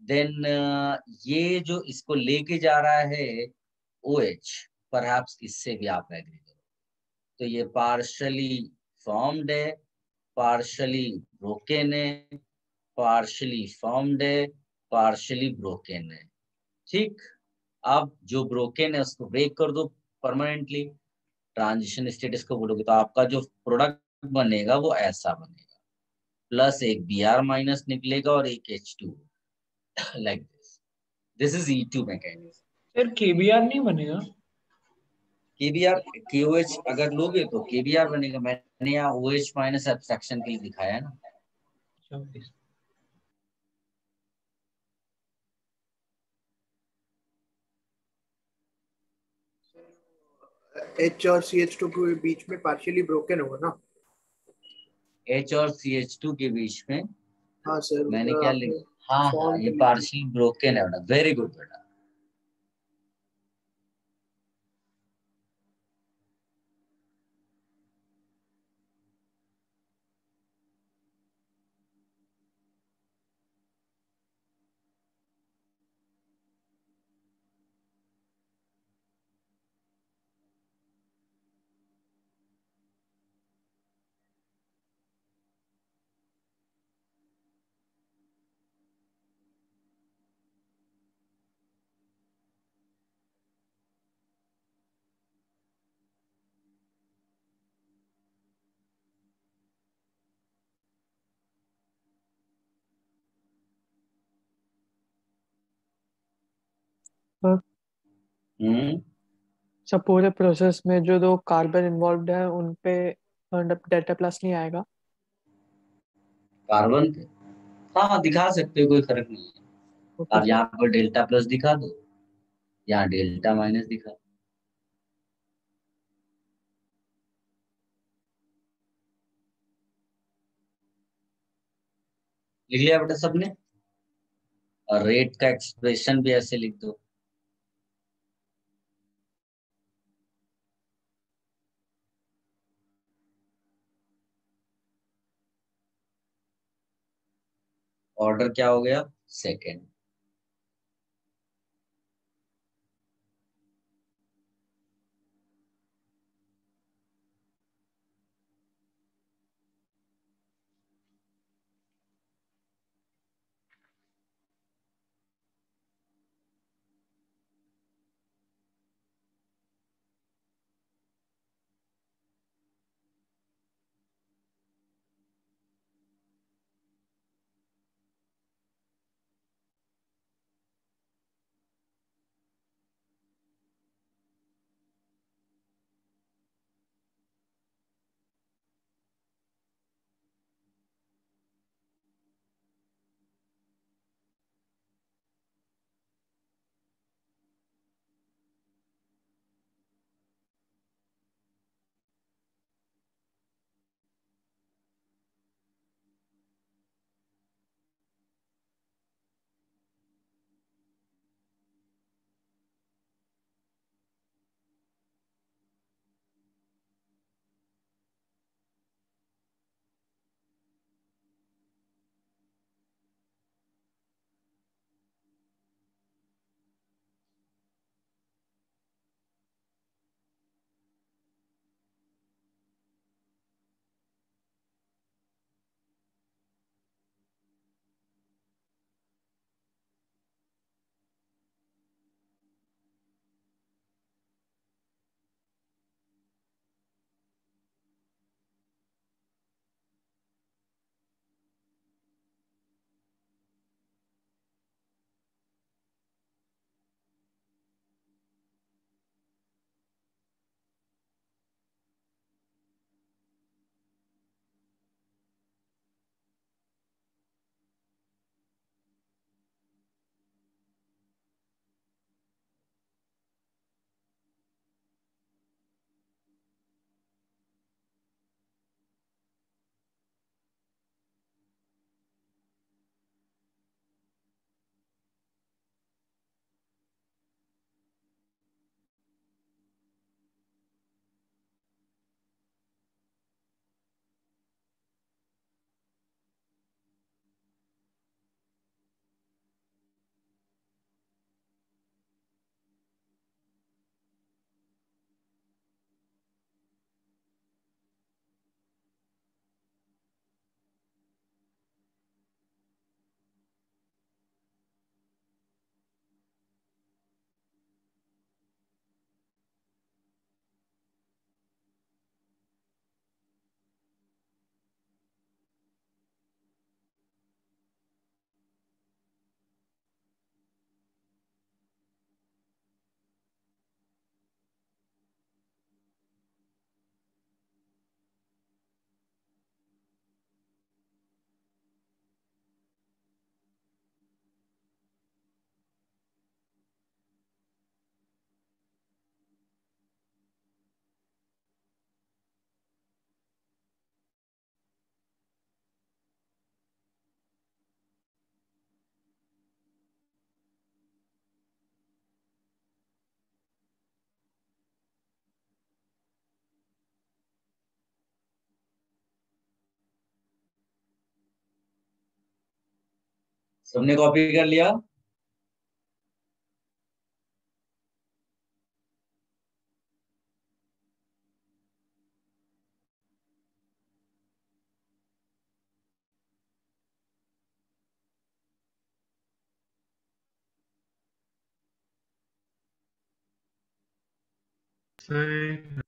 देन ये जो इसको लेके जा रहा है OH, परहैप्स इससे भी आप एग्री करोगे. तो ये पार्शियली फॉर्म्ड है, पार्शियली ब्रोकन है, पार्शियली फॉर्म्ड है, पार्शियली ब्रोकन है. ठीक, अब जो ब्रोकन है उसको ब्रेक कर दो परमानेंटली, ट्रांजिशन स्टेट इसको बोलोगे, तो आपका जो प्रोडक्ट बनेगा वो ऐसा बनेगा. प्लस एक Br माइनस निकलेगा और एक H2, like this. This is E2 mechanism. Sir KBr नहीं बनेगा? KBr KOH अगर लोगे तो KBr बनेगा. मैंने यहाँ OH माइनस एब्स्ट्रैक्शन के लिए दिखाया है ना. H और CH2 के बीच में पार्शियली ब्रोकन होगा ना? H और CH2 के बीच में, हाँ सर, मैंने क्या लिखा? हाँ हाँ, ये पार्शियली ब्रोकन है बेटा. वेरी गुड बेटा. सब पूरे प्रोसेस में जो दो कार्बन इन्वॉल्व है उन पे डेल्टा प्लस नहीं आएगा? कार्बन पे हाँ दिखा सकते हो, कोई फर्क नहीं है. ओके अब यहाँ पर डेल्टा प्लस दिखा दो, यहाँ डेल्टा माइनस दिखा. लिख लिया बेटा सबने? और रेट का एक्सप्रेशन भी ऐसे लिख दो. ऑर्डर क्या हो गया? सेकेंड. सबने कॉपी कर लिया? Sir,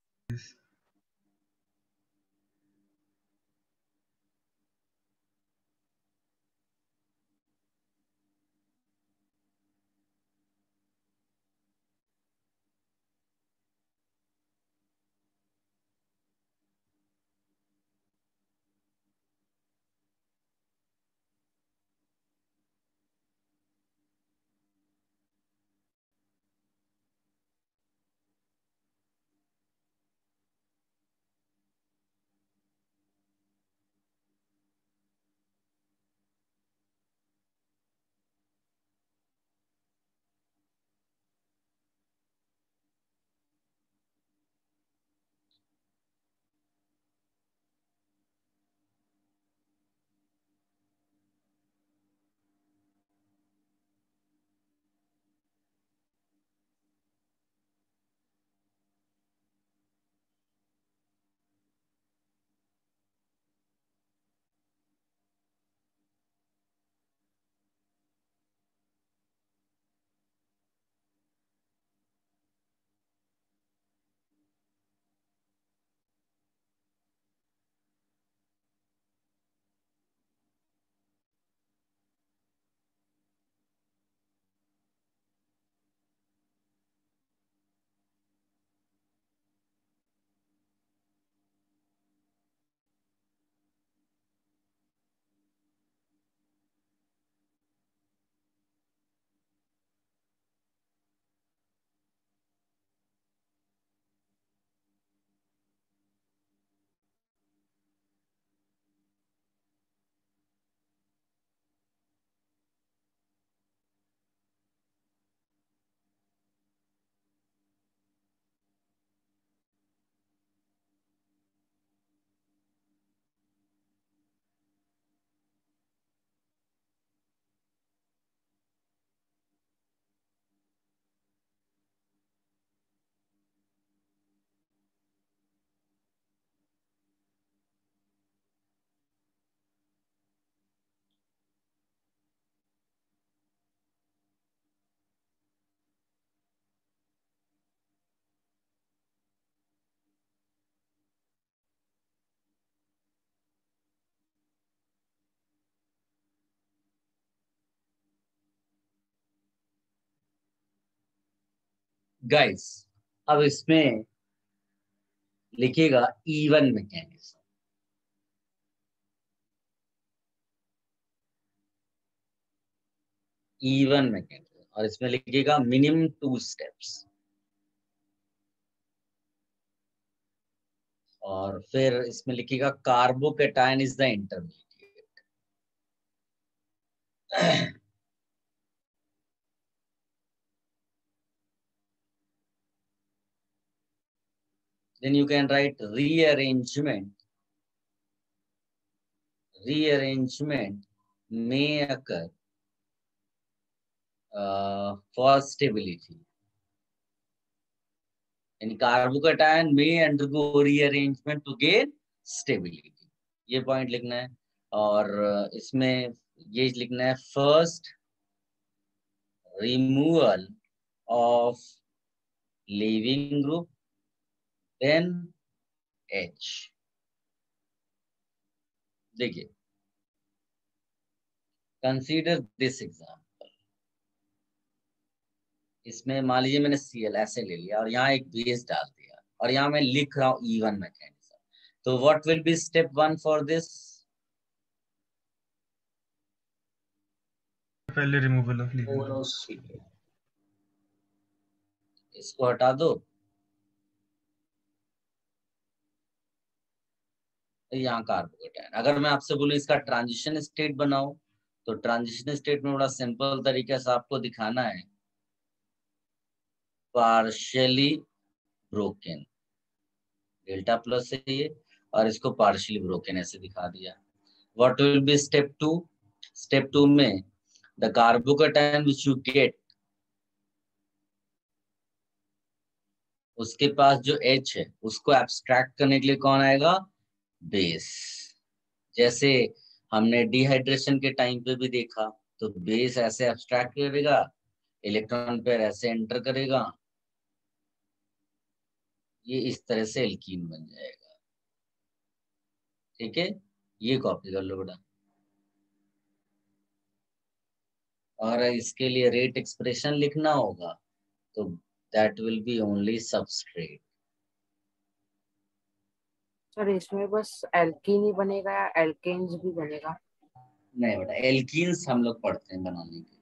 गाइस अब इसमें लिखिएगा इवन मैकेनिज्म। इवन मैकेनिज्म और इसमें लिखिएगा मिनिमम 2 स्टेप्स। और फिर इसमें लिखिएगा carbocation is the intermediate. then you can write rearrangement may occur for stability. And carbocation may undergo rearrangement to gain stability. ये पॉइंट लिखना है। और इसमें ये लिखना है first removal of leaving group, then H। देखिए कंसीडर दिस एग्जाम्पल। इसमें मान लीजिए मैंने Cl ऐसे ले लिया और यहाँ एक बेस डाल दिया और यहाँ मैं लिख रहा हूँ इवन मैकेनिज्म। तो what will be step 1 for this? पहले रिमूवल ऑफ लीविंग। इसको हटा दो, यहाँ कार्बोकेटायन। अगर मैं आपसे बोलूं इसका ट्रांजिशन स्टेट बनाओ, तो ट्रांजिशन स्टेट में बड़ा सिंपल तरीके से आपको दिखाना है पार्शियली ब्रोकन, डेल्टा प्लस है ये, और इसको पार्शियली ब्रोकन ऐसे दिखा दिया। What will be step 2? Step 2 में the carbocation which you get, उसके पास जो H है उसको एब्स्ट्रैक्ट करने के लिए कौन आएगा? बेस। जैसे हमने डिहाइड्रेशन के टाइम पे भी देखा, तो बेस ऐसे एब्स्ट्रैक्ट करेगा, इलेक्ट्रॉन पेयर ऐसे एंटर करेगा, ये इस तरह से एल्कीन बन जाएगा। ठीक है, ये कॉपी कर लो बेटा। और इसके लिए रेट एक्सप्रेशन लिखना होगा, तो that will be only substrate. Sir इसमें बस एल्कीन ही बनेगा या एल्केन्स भी बनेगा? नहीं बेटा, एल्कीन्स हम लोग पढ़ते हैं बनाने के।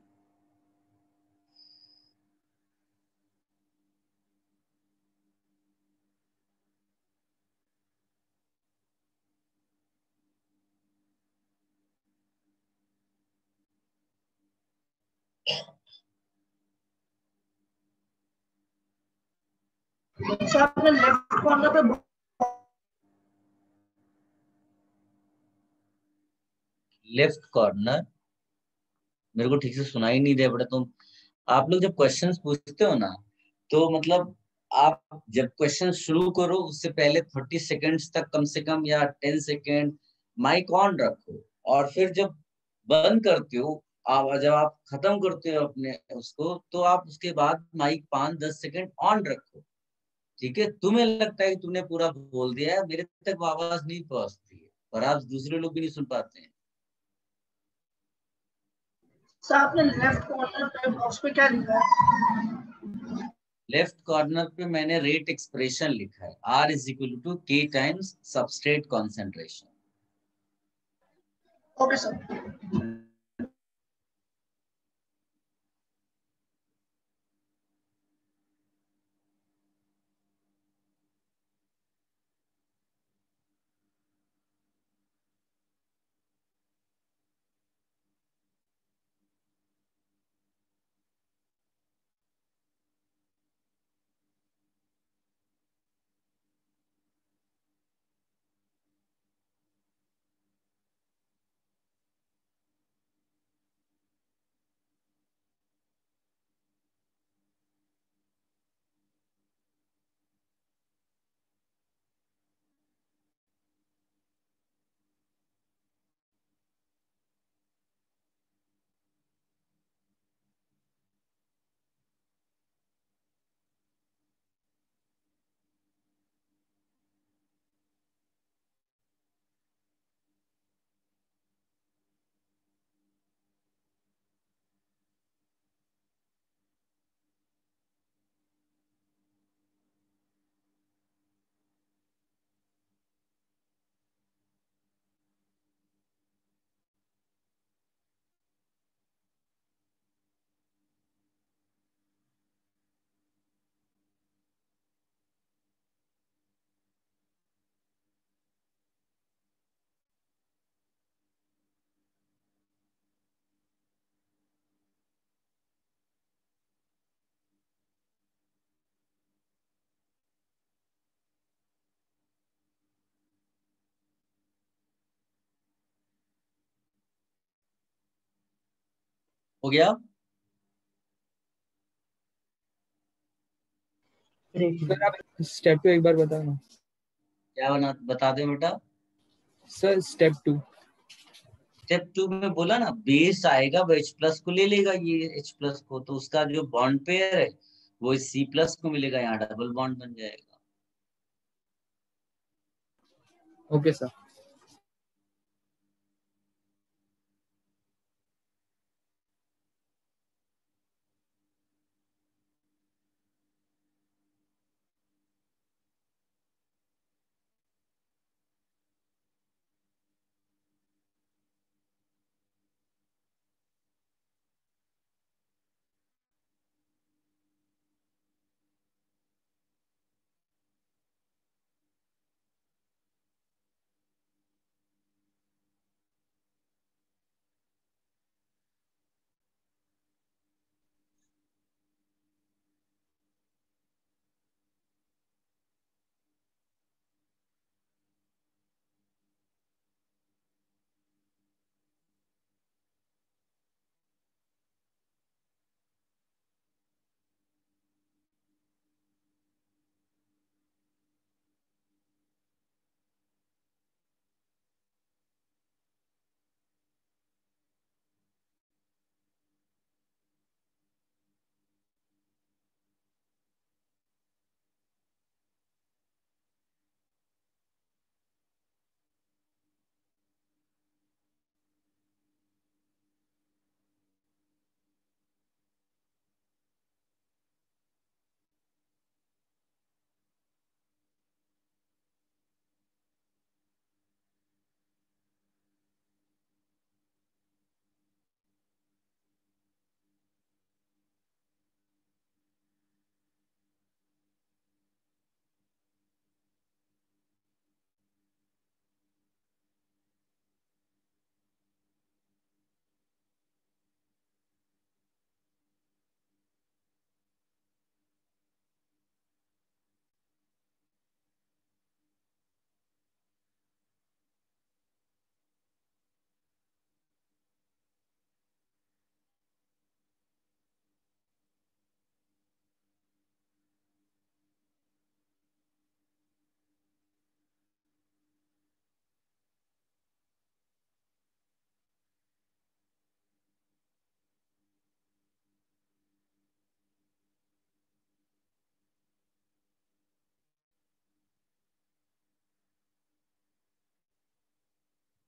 सर आपने लेफ्ट कॉर्नर पे लेफ्ट कॉर्नर, मेरे को ठीक से सुनाई नहीं दिया बेटा। तुम आप लोग जब क्वेश्चंस पूछते हो ना, तो मतलब आप जब क्वेश्चन शुरू करो उससे पहले 30 सेकंड्स तक कम से कम, या 10 सेकंड माइक ऑन रखो, और फिर जब बंद करते हो, जब आप खत्म करते हो अपने उसको, तो आप उसके बाद माइक 5-10 सेकंड ऑन रखो। ठीक है, तुम्हें लगता है कि तुमने पूरा बोल दिया है, मेरे तक वो आवाज नहीं पहुंचती है, और आप दूसरे लोग भी नहीं सुन पाते हैं। सर आपने लेफ्ट कॉर्नर पे बॉक्स पे क्या लिखा है? लेफ्ट कॉर्नर पे मैंने रेट एक्सप्रेशन लिखा है, R is equal to K times substrate concentration. Okay sir. हो गया? सर आप स्टेप 2 एक बार बताओ ना। क्या बता दे बेटा? Sir step 2। स्टेप 2 में बोला ना, बेस आएगा वो H प्लस को ले लेगा, ये H प्लस को, तो उसका जो बॉन्ड पेयर है वो C प्लस को मिलेगा, यहाँ डबल बॉन्ड बन जाएगा। Okay sir.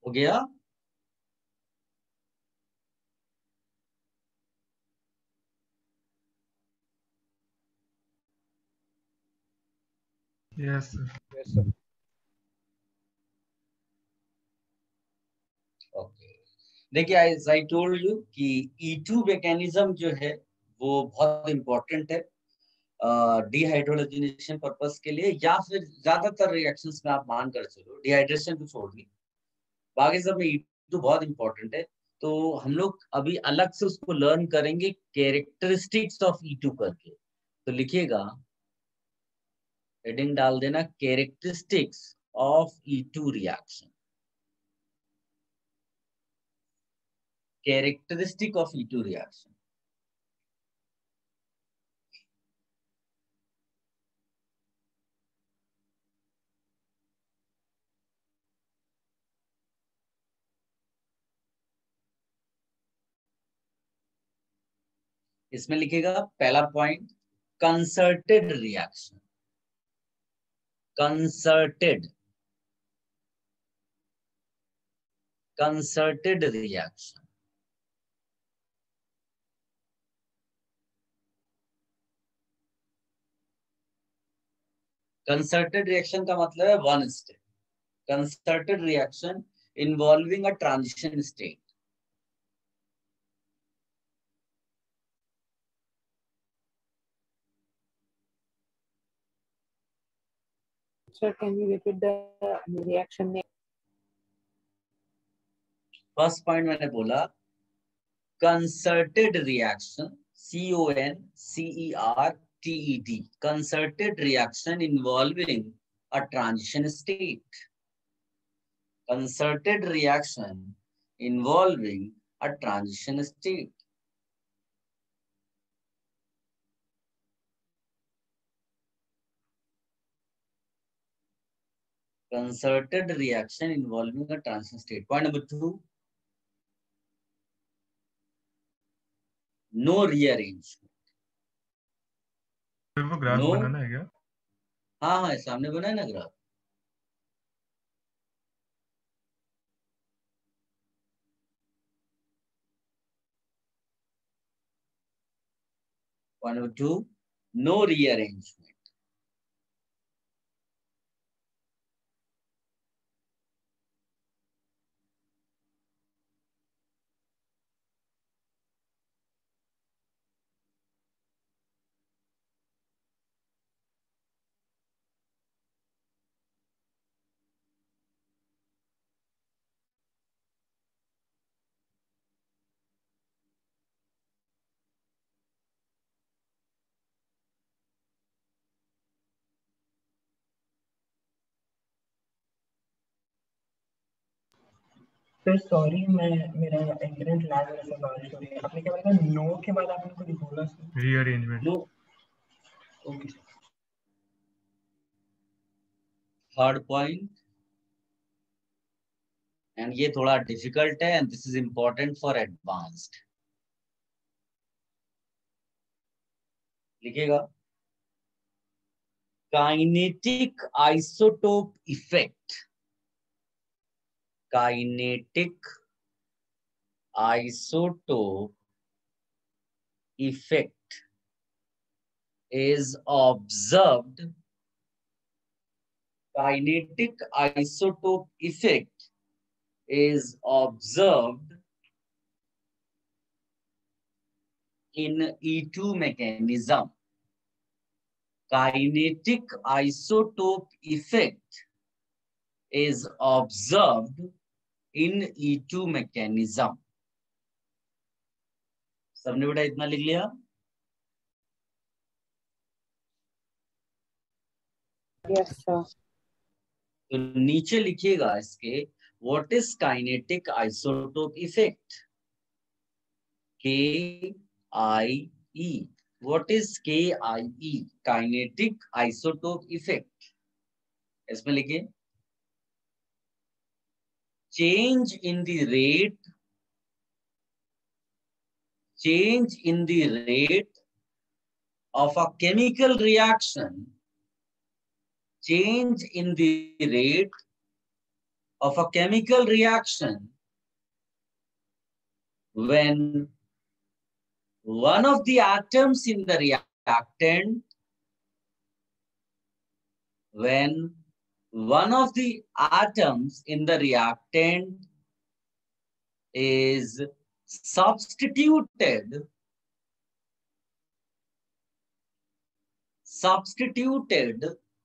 हो गया? Yes, sir. Yes sir. Okay, देखिए आई टोल्ड यू कि E2 मैकेनिज्म जो है वो बहुत इंपॉर्टेंट है डिहाइड्रोजनेशन पर्पस के लिए, या फिर ज्यादातर रिएक्शंस में आप मान कर चलो, डिहाइड्रेशन को छोड़ दी, बाकी सब में E2 बहुत इंपॉर्टेंट है। तो हम लोग अभी अलग से उसको लर्न करेंगे कैरेक्टरिस्टिक्स ऑफ E2 करके। तो लिखिएगा, हेडिंग डाल देना characteristics of E2 reaction, characteristic of E2 reaction. इसमें लिखेगा पहला point, concerted reaction, concerted, concerted reaction. Concerted reaction का मतलब है one step, concerted reaction involving a transition state. Sir, can you repeat the reaction name? First point मैंने बोला concerted reaction, CONCERTED, concerted reaction involving a transition state, concerted reaction involving a transition state. Concerted reaction involving a transition state. Point number 2, no rearrangement. फिर वो graph No, बनाना है क्या? हाँ हाँ सामने बना है ना graph. Point number 2, no rearrangement. Sir sorry, मेरा इंटरनेट लैग हो रहा है, बारिश हो रही है। आपने क्या बोला? नो के बाद आपने कुछ बोला sir? Rearrangement. No. Okay. Third point, and ये थोड़ा डिफिकल्ट है, and this is important for advanced. लिखेगा kinetic isotope effect, kinetic isotope effect is observed, kinetic isotope effect is observed in E2 mechanism. Kinetic isotope effect is observed in E2 mechanism. सबने बेटा इतना लिख लिया? Yes, sir. तो नीचे लिखिएगा इसके, what is kinetic isotope effect, KIE, what is KIE, kinetic isotope effect. इसमें लिखिए change in the rate, change in the rate of a chemical reaction, change in the rate of a chemical reaction when one of the atoms in the reactant, when one of the atoms in the reactant is substituted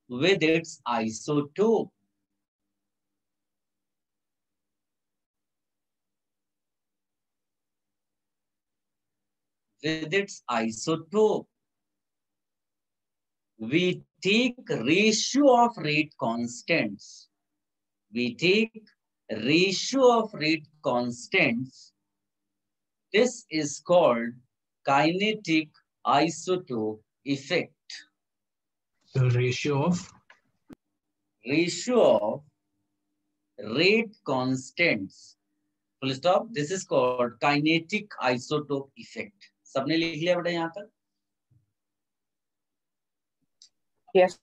with its isotope. With its isotope, we take ratio of rate constants. We take ratio of rate constants. This is called kinetic isotope effect. So ratio of rate constants. Full stop. This is called kinetic isotope effect. सबने लिख लिया बेटा यहाँ तक? Yes.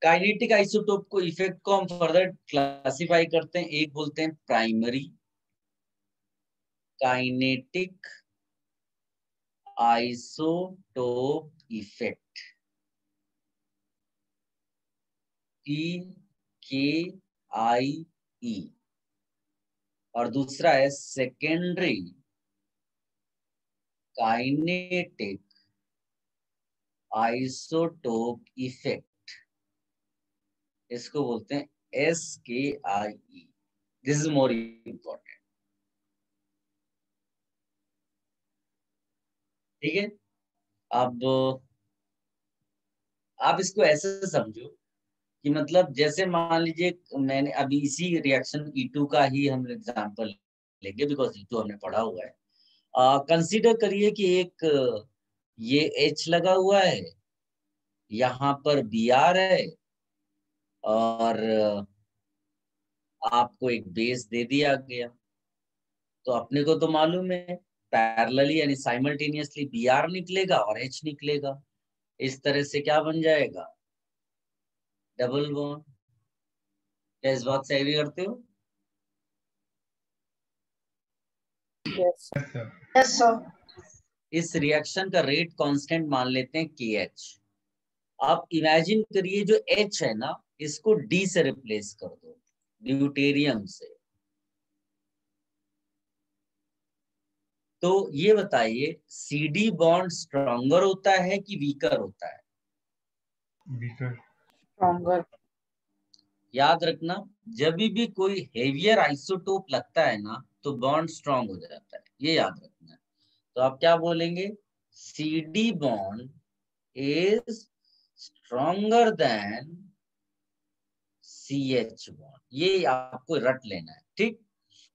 Kinetic isotope को effect को हम further classify करते हैं. एक बोलते हैं primary kinetic isotope effect, PKIE, और दूसरा है सेकेंडरी काइनेटिक आइसोटोप इफेक्ट. इसको बोलते हैं SKIE. This is more important. ठीक है. अब आप इसको ऐसे समझो कि मतलब जैसे मान लीजिए मैंने अभी इसी रिएक्शन E2 का ही हम एग्जांपल लेंगे बिकॉज E2 हमने पढ़ा हुआ है. कंसीडर करिए कि एक ये H लगा हुआ है, यहाँ पर Br है और आपको एक बेस दे दिया गया. तो अपने को तो मालूम है पैरेलली यानी साइमल्टेनियसली Br निकलेगा और H निकलेगा. इस तरह से क्या बन जाएगा? Double bond. क्या इस बात से एग्री करते हो? Yes. Yes, sir. इस रिएक्शन का रेट कांस्टेंट मान लेते हैं KH. आप इमेजिन करिए जो H है ना, इसको D से रिप्लेस कर दो, ड्यूटेरियम से. तो ये बताइए CD बॉन्ड स्ट्रॉन्गर होता है कि वीकर होता है? वीकर. Stronger. याद रखना, जब भी कोई हेवियर आइसोटोप लगता है ना तो बॉन्ड स्ट्रॉन्ग हो जाता है, ये याद रखना. तो आप क्या बोलेंगे? CD bond is stronger than CH bond. ये आपको रट लेना है. ठीक.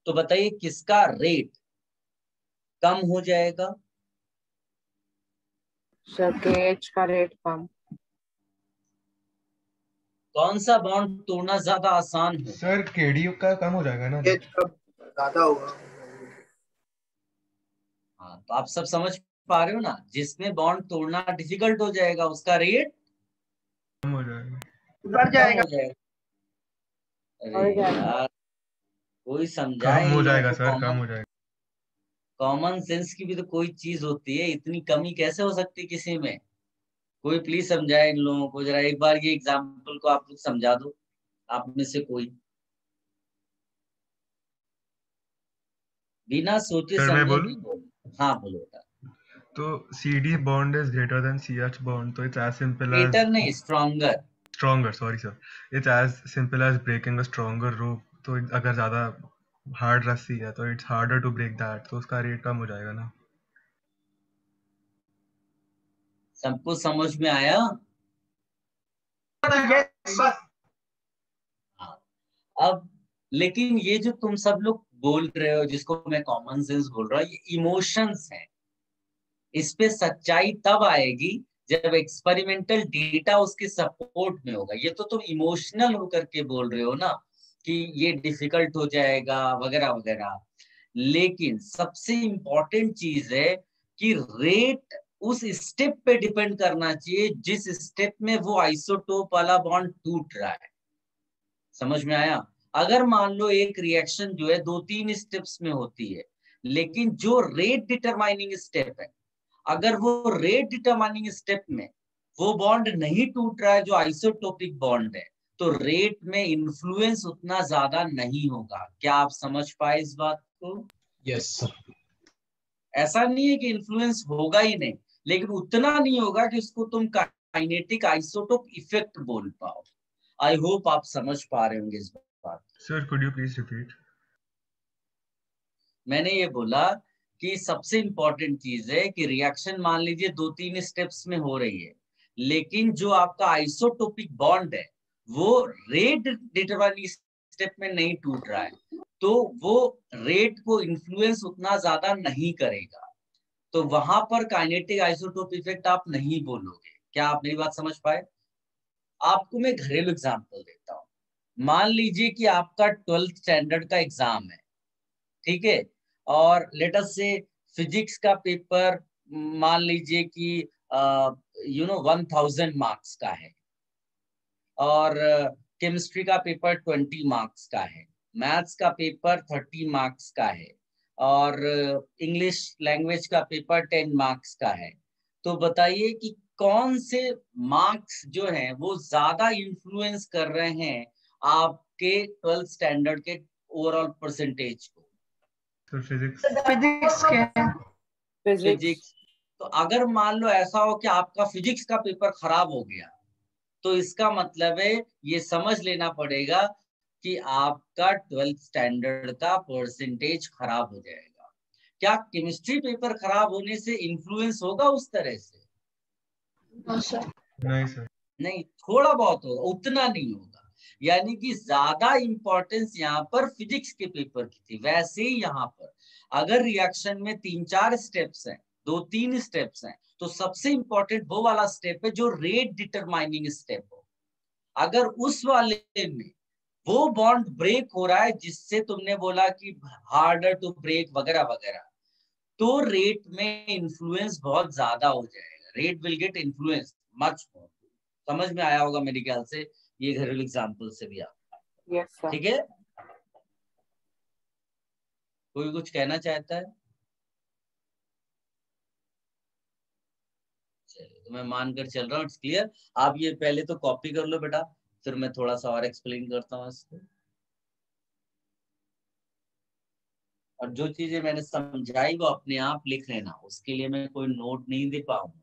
तो बताइए किसका रेट कम हो जाएगा? Sir, KH का रेट कम. कौन सा बॉन्ड तोड़ना ज्यादा आसान है? सर KD का कम हो जाएगा ना. H का ज्यादा होगा. हाँ, तो आप सब समझ पा रहे हो ना, जिसमें बॉन्ड तोड़ना डिफिकल्ट हो जाएगा उसका रेट कम हो जाएगा. बढ़ जाएगा. अरे यार कोई समझाए. कम हो जाएगा सर, कम हो जाएगा. कॉमन सेंस की भी तो कोई चीज होती है, इतनी कमी कैसे हो सकती है किसी में? कोई प्लीज समझाए इन लोगों को जरा. एक बार ये एग्जाम्पल को आप लोग समझा दो, आप में से कोई. बिना सोचे सर, मैं समझे बोलूं? नहीं बोलो. हाँ बोलो बेटा. तो CD bond is greater than CH bond, so it's as simple as greater नहीं, stronger. stronger. Sorry sir, it's as simple as breaking a stronger rope. तो अगर ज्यादा हार्ड रस्सी है तो it's harder to break that, तो उसका rate कम हो जाएगा ना. सबको समझ में आया? Yes, sir. हाँ. अब लेकिन ये जो तुम सब लोग बोल रहे हो, जिसको मैं कॉमन सेंस बोल रहा हूँ, ये इमोशंस हैं. इस पे सच्चाई तब आएगी जब एक्सपेरिमेंटल डेटा उसके सपोर्ट में होगा. ये तो तुम इमोशनल होकर के बोल रहे हो ना कि ये डिफिकल्ट हो जाएगा वगैरह वगैरह. लेकिन सबसे इंपॉर्टेंट चीज है कि रेट उस स्टेप पे डिपेंड करना चाहिए जिस स्टेप में वो आइसोटोप वाला बॉन्ड टूट रहा है. समझ में आया? अगर मान लो एक रिएक्शन जो है 2-3 स्टेप्स में होती है, लेकिन जो रेट डिटरमाइनिंग स्टेप है, अगर वो रेट डिटरमाइनिंग स्टेप में वो बॉन्ड नहीं टूट रहा है जो आइसोटोपिक बॉन्ड है, तो रेट में इन्फ्लुएंस उतना ज्यादा नहीं होगा। क्या आप समझ पाए इस बात को? Yes sir. ऐसा नहीं है कि इन्फ्लुएंस होगा ही नहीं, लेकिन उतना नहीं होगा कि उसको तुम काइनेटिक आइसोटोप इफेक्ट बोल पाओ। आई होप आप समझ पा रहे होंगे इस बात। Sir, could you please repeat? मैंने ये बोला कि सबसे इंपॉर्टेंट चीज है कि रिएक्शन मान लीजिए 2-3 स्टेप्स में हो रही है, लेकिन जो आपका आइसोटोपिक बॉन्ड है वो रेट डिटरमाइनिंग स्टेप में नहीं टूट रहा है, तो वो रेट को इन्फ्लुएंस उतना ज्यादा नहीं करेगा, तो वहां पर काइनेटिक आइसोटोप इफेक्ट आप नहीं बोलोगे। क्या आप मेरी बात समझ पाए? आपको मैं घरेलू एग्जांपल देता हूँ। मान लीजिए कि आपका 12th स्टैंडर्ड का एग्जाम है, ठीक है, और लेट अस से फिजिक्स का पेपर मान लीजिए कि 1000 मार्क्स का है, और केमिस्ट्री का पेपर 20 मार्क्स का है, मैथ्स का पेपर 30 मार्क्स का है, और इंग्लिश लैंग्वेज का पेपर 10 मार्क्स का है। तो बताइए कि कौन से मार्क्स जो हैं वो ज्यादा इन्फ्लुएंस कर रहे हैं आपके 12th स्टैंडर्ड के ओवरऑल परसेंटेज को? Sir, physics. फिजिक्स के फिजिक्स। फिजिक्स। तो अगर मान लो ऐसा हो कि आपका फिजिक्स का पेपर खराब हो गया, तो इसका मतलब है ये समझ लेना पड़ेगा कि आपका 12th स्टैंडर्ड का परसेंटेज खराब हो जाएगा। क्या केमिस्ट्री पेपर खराब होने से इन्फ्लुएंस होगा उस तरह से? नहीं सर। नहीं, थोड़ा बहुत होगा, उतना नहीं होगा। यानी कि ज्यादा इंपॉर्टेंस यहाँ पर फिजिक्स के पेपर की थी। वैसे ही यहाँ पर अगर रिएक्शन में 3-4 स्टेप्स हैं, 2-3 स्टेप्स हैं, तो सबसे इंपॉर्टेंट वो वाला स्टेप है जो रेट डिटरमाइनिंग स्टेप हो। अगर उस वाले में वो बॉन्ड ब्रेक हो रहा है जिससे तुमने बोला कि हार्डर टू ब्रेक वगैरह वगैरह, तो रेट में इन्फ्लुएंस बहुत ज्यादा हो जाएगा। Rate will get influence much more. समझ में आया होगा मेरे ख्याल से ये घरेलू एग्जांपल से भी आप। Yes sir. ठीक है, कोई कुछ कहना चाहता है? चलिए, तो मैं मानकर चल रहा हूँ इट्स क्लियर। आप ये पहले तो कॉपी कर लो बेटा, फिर मैं थोड़ा सा और एक्सप्लेन करता हूँ इसको। और जो चीजें मैंने समझाई वो अपने आप लिख लेना, उसके लिए मैं कोई नोट नहीं दे पाऊंगा।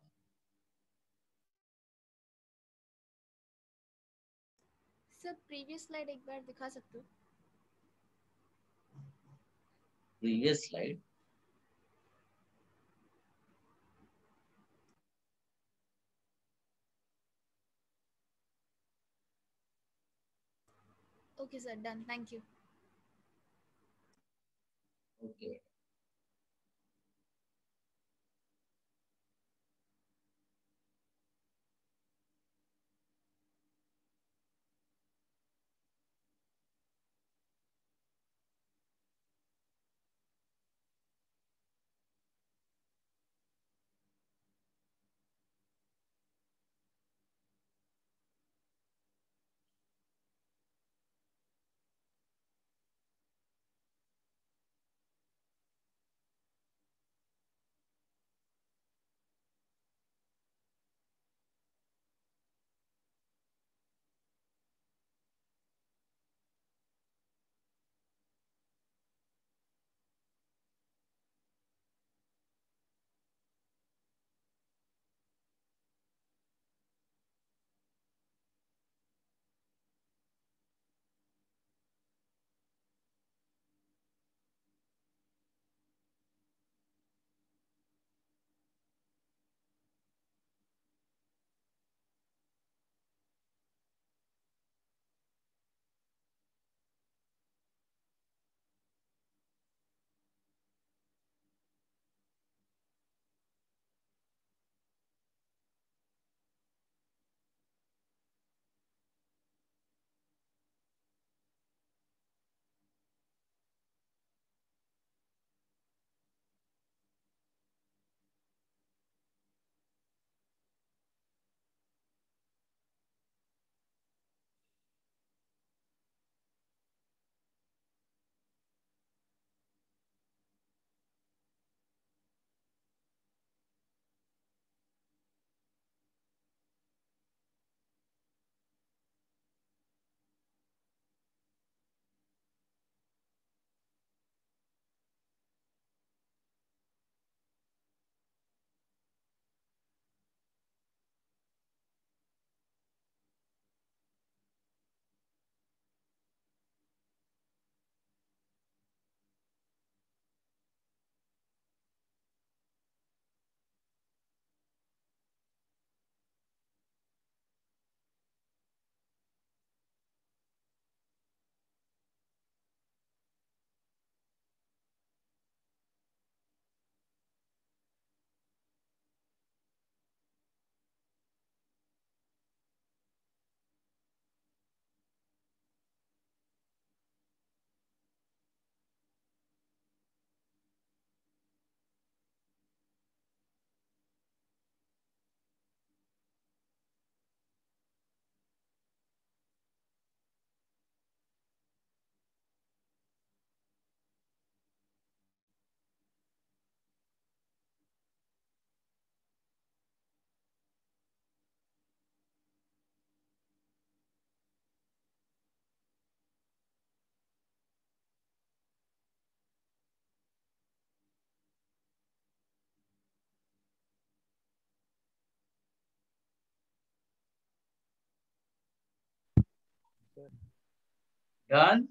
सर प्रीवियस स्लाइड एक बार दिखा सकते हो? Previous slide? Okay sir, done, thank you. Okay. Done.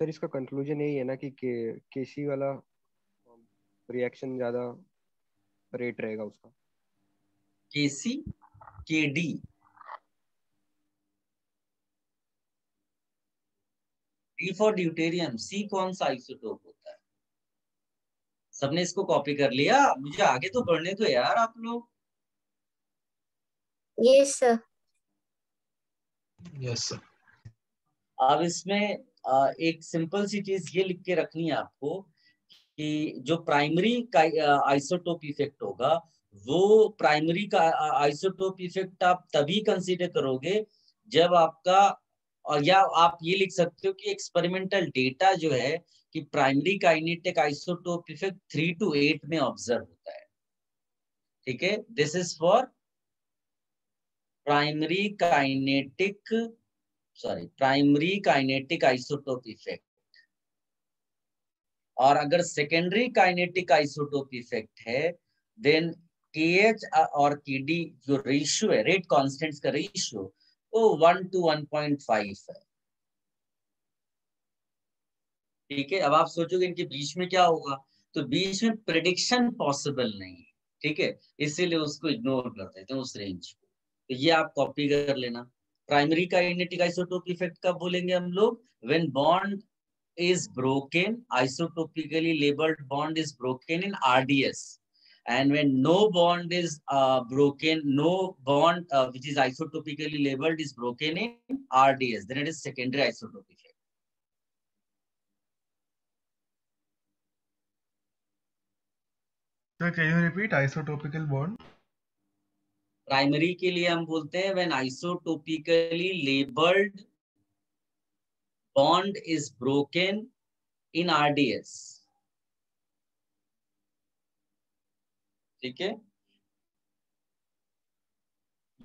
Sir इसका कंक्लूजन यही है ना कि केसी वाला रिएक्शन ज्यादा रेट रहेगा उसका। केसी केडी डी फॉर ड्यूटेरियम, सी कौन सा आइसोटोप होता है? सबने इसको कॉपी कर लिया? मुझे आगे तो बढ़ने दो यार आप लोग। Yes sir. Yes sir. अब इसमें एक सिंपल सी चीज ये लिख के रखनी है आपको कि जो प्राइमरी का आइसोटोप इफेक्ट होगा, वो प्राइमरी का आइसोटोप इफेक्ट आप तभी कंसीडर करोगे जब आपका, और या आप ये लिख सकते हो कि एक्सपेरिमेंटल डेटा जो है कि primary kinetic isotope effect 3 to 8 में ऑब्जर्व होता है। ठीक है, this is for primary kinetic isotope effect. और अगर सेकेंडरी काइनेटिक आइसोटोप इफेक्ट है, देन KH और KD जो रेशियो है, रेट कांस्टेंट्स का रेशियो, वो 1 to 1.5 है। ठीक है, अब आप सोचोगे इनके बीच में क्या होगा, तो बीच में प्रेडिक्शन पॉसिबल नहीं है। ठीक है, इसीलिए उसको इग्नोर कर देते हैं उस रेंज को। तो ये आप कॉपी कर लेना। प्राइमरी काइनेटिक आइसोटोप इफेक्ट कब बोलेंगे हम लोग? When bond is broken, isotopically labeled bond is broken in RDS, and when no bond is broken, no bond which is isotopically labeled is broken in RDS, then it is secondary isotope effect. Sir, can you repeat isotopical bond? Primary के लिए हम बोलते हैं when isotopically labeled bond is broken in RDS. ठीक है,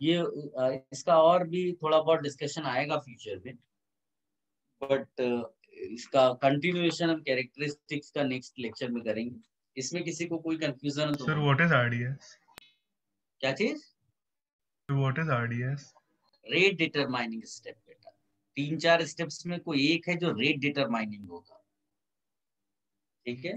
ये इसका और भी थोड़ा बहुत डिस्कशन आएगा फ्यूचर में, बट इसका कंटिन्यूएशन हम कैरेक्टरिस्टिक्स का नेक्स्ट लेक्चर में करेंगे। इसमें किसी को कोई कंफ्यूजन तो? Sir, what is RDS? क्या चीज? What is RDS? Rate determining step बेटा। 3-4 स्टेप्स में कोई एक है जो रेट डिटरमाइनिंग होगा। ठीक है,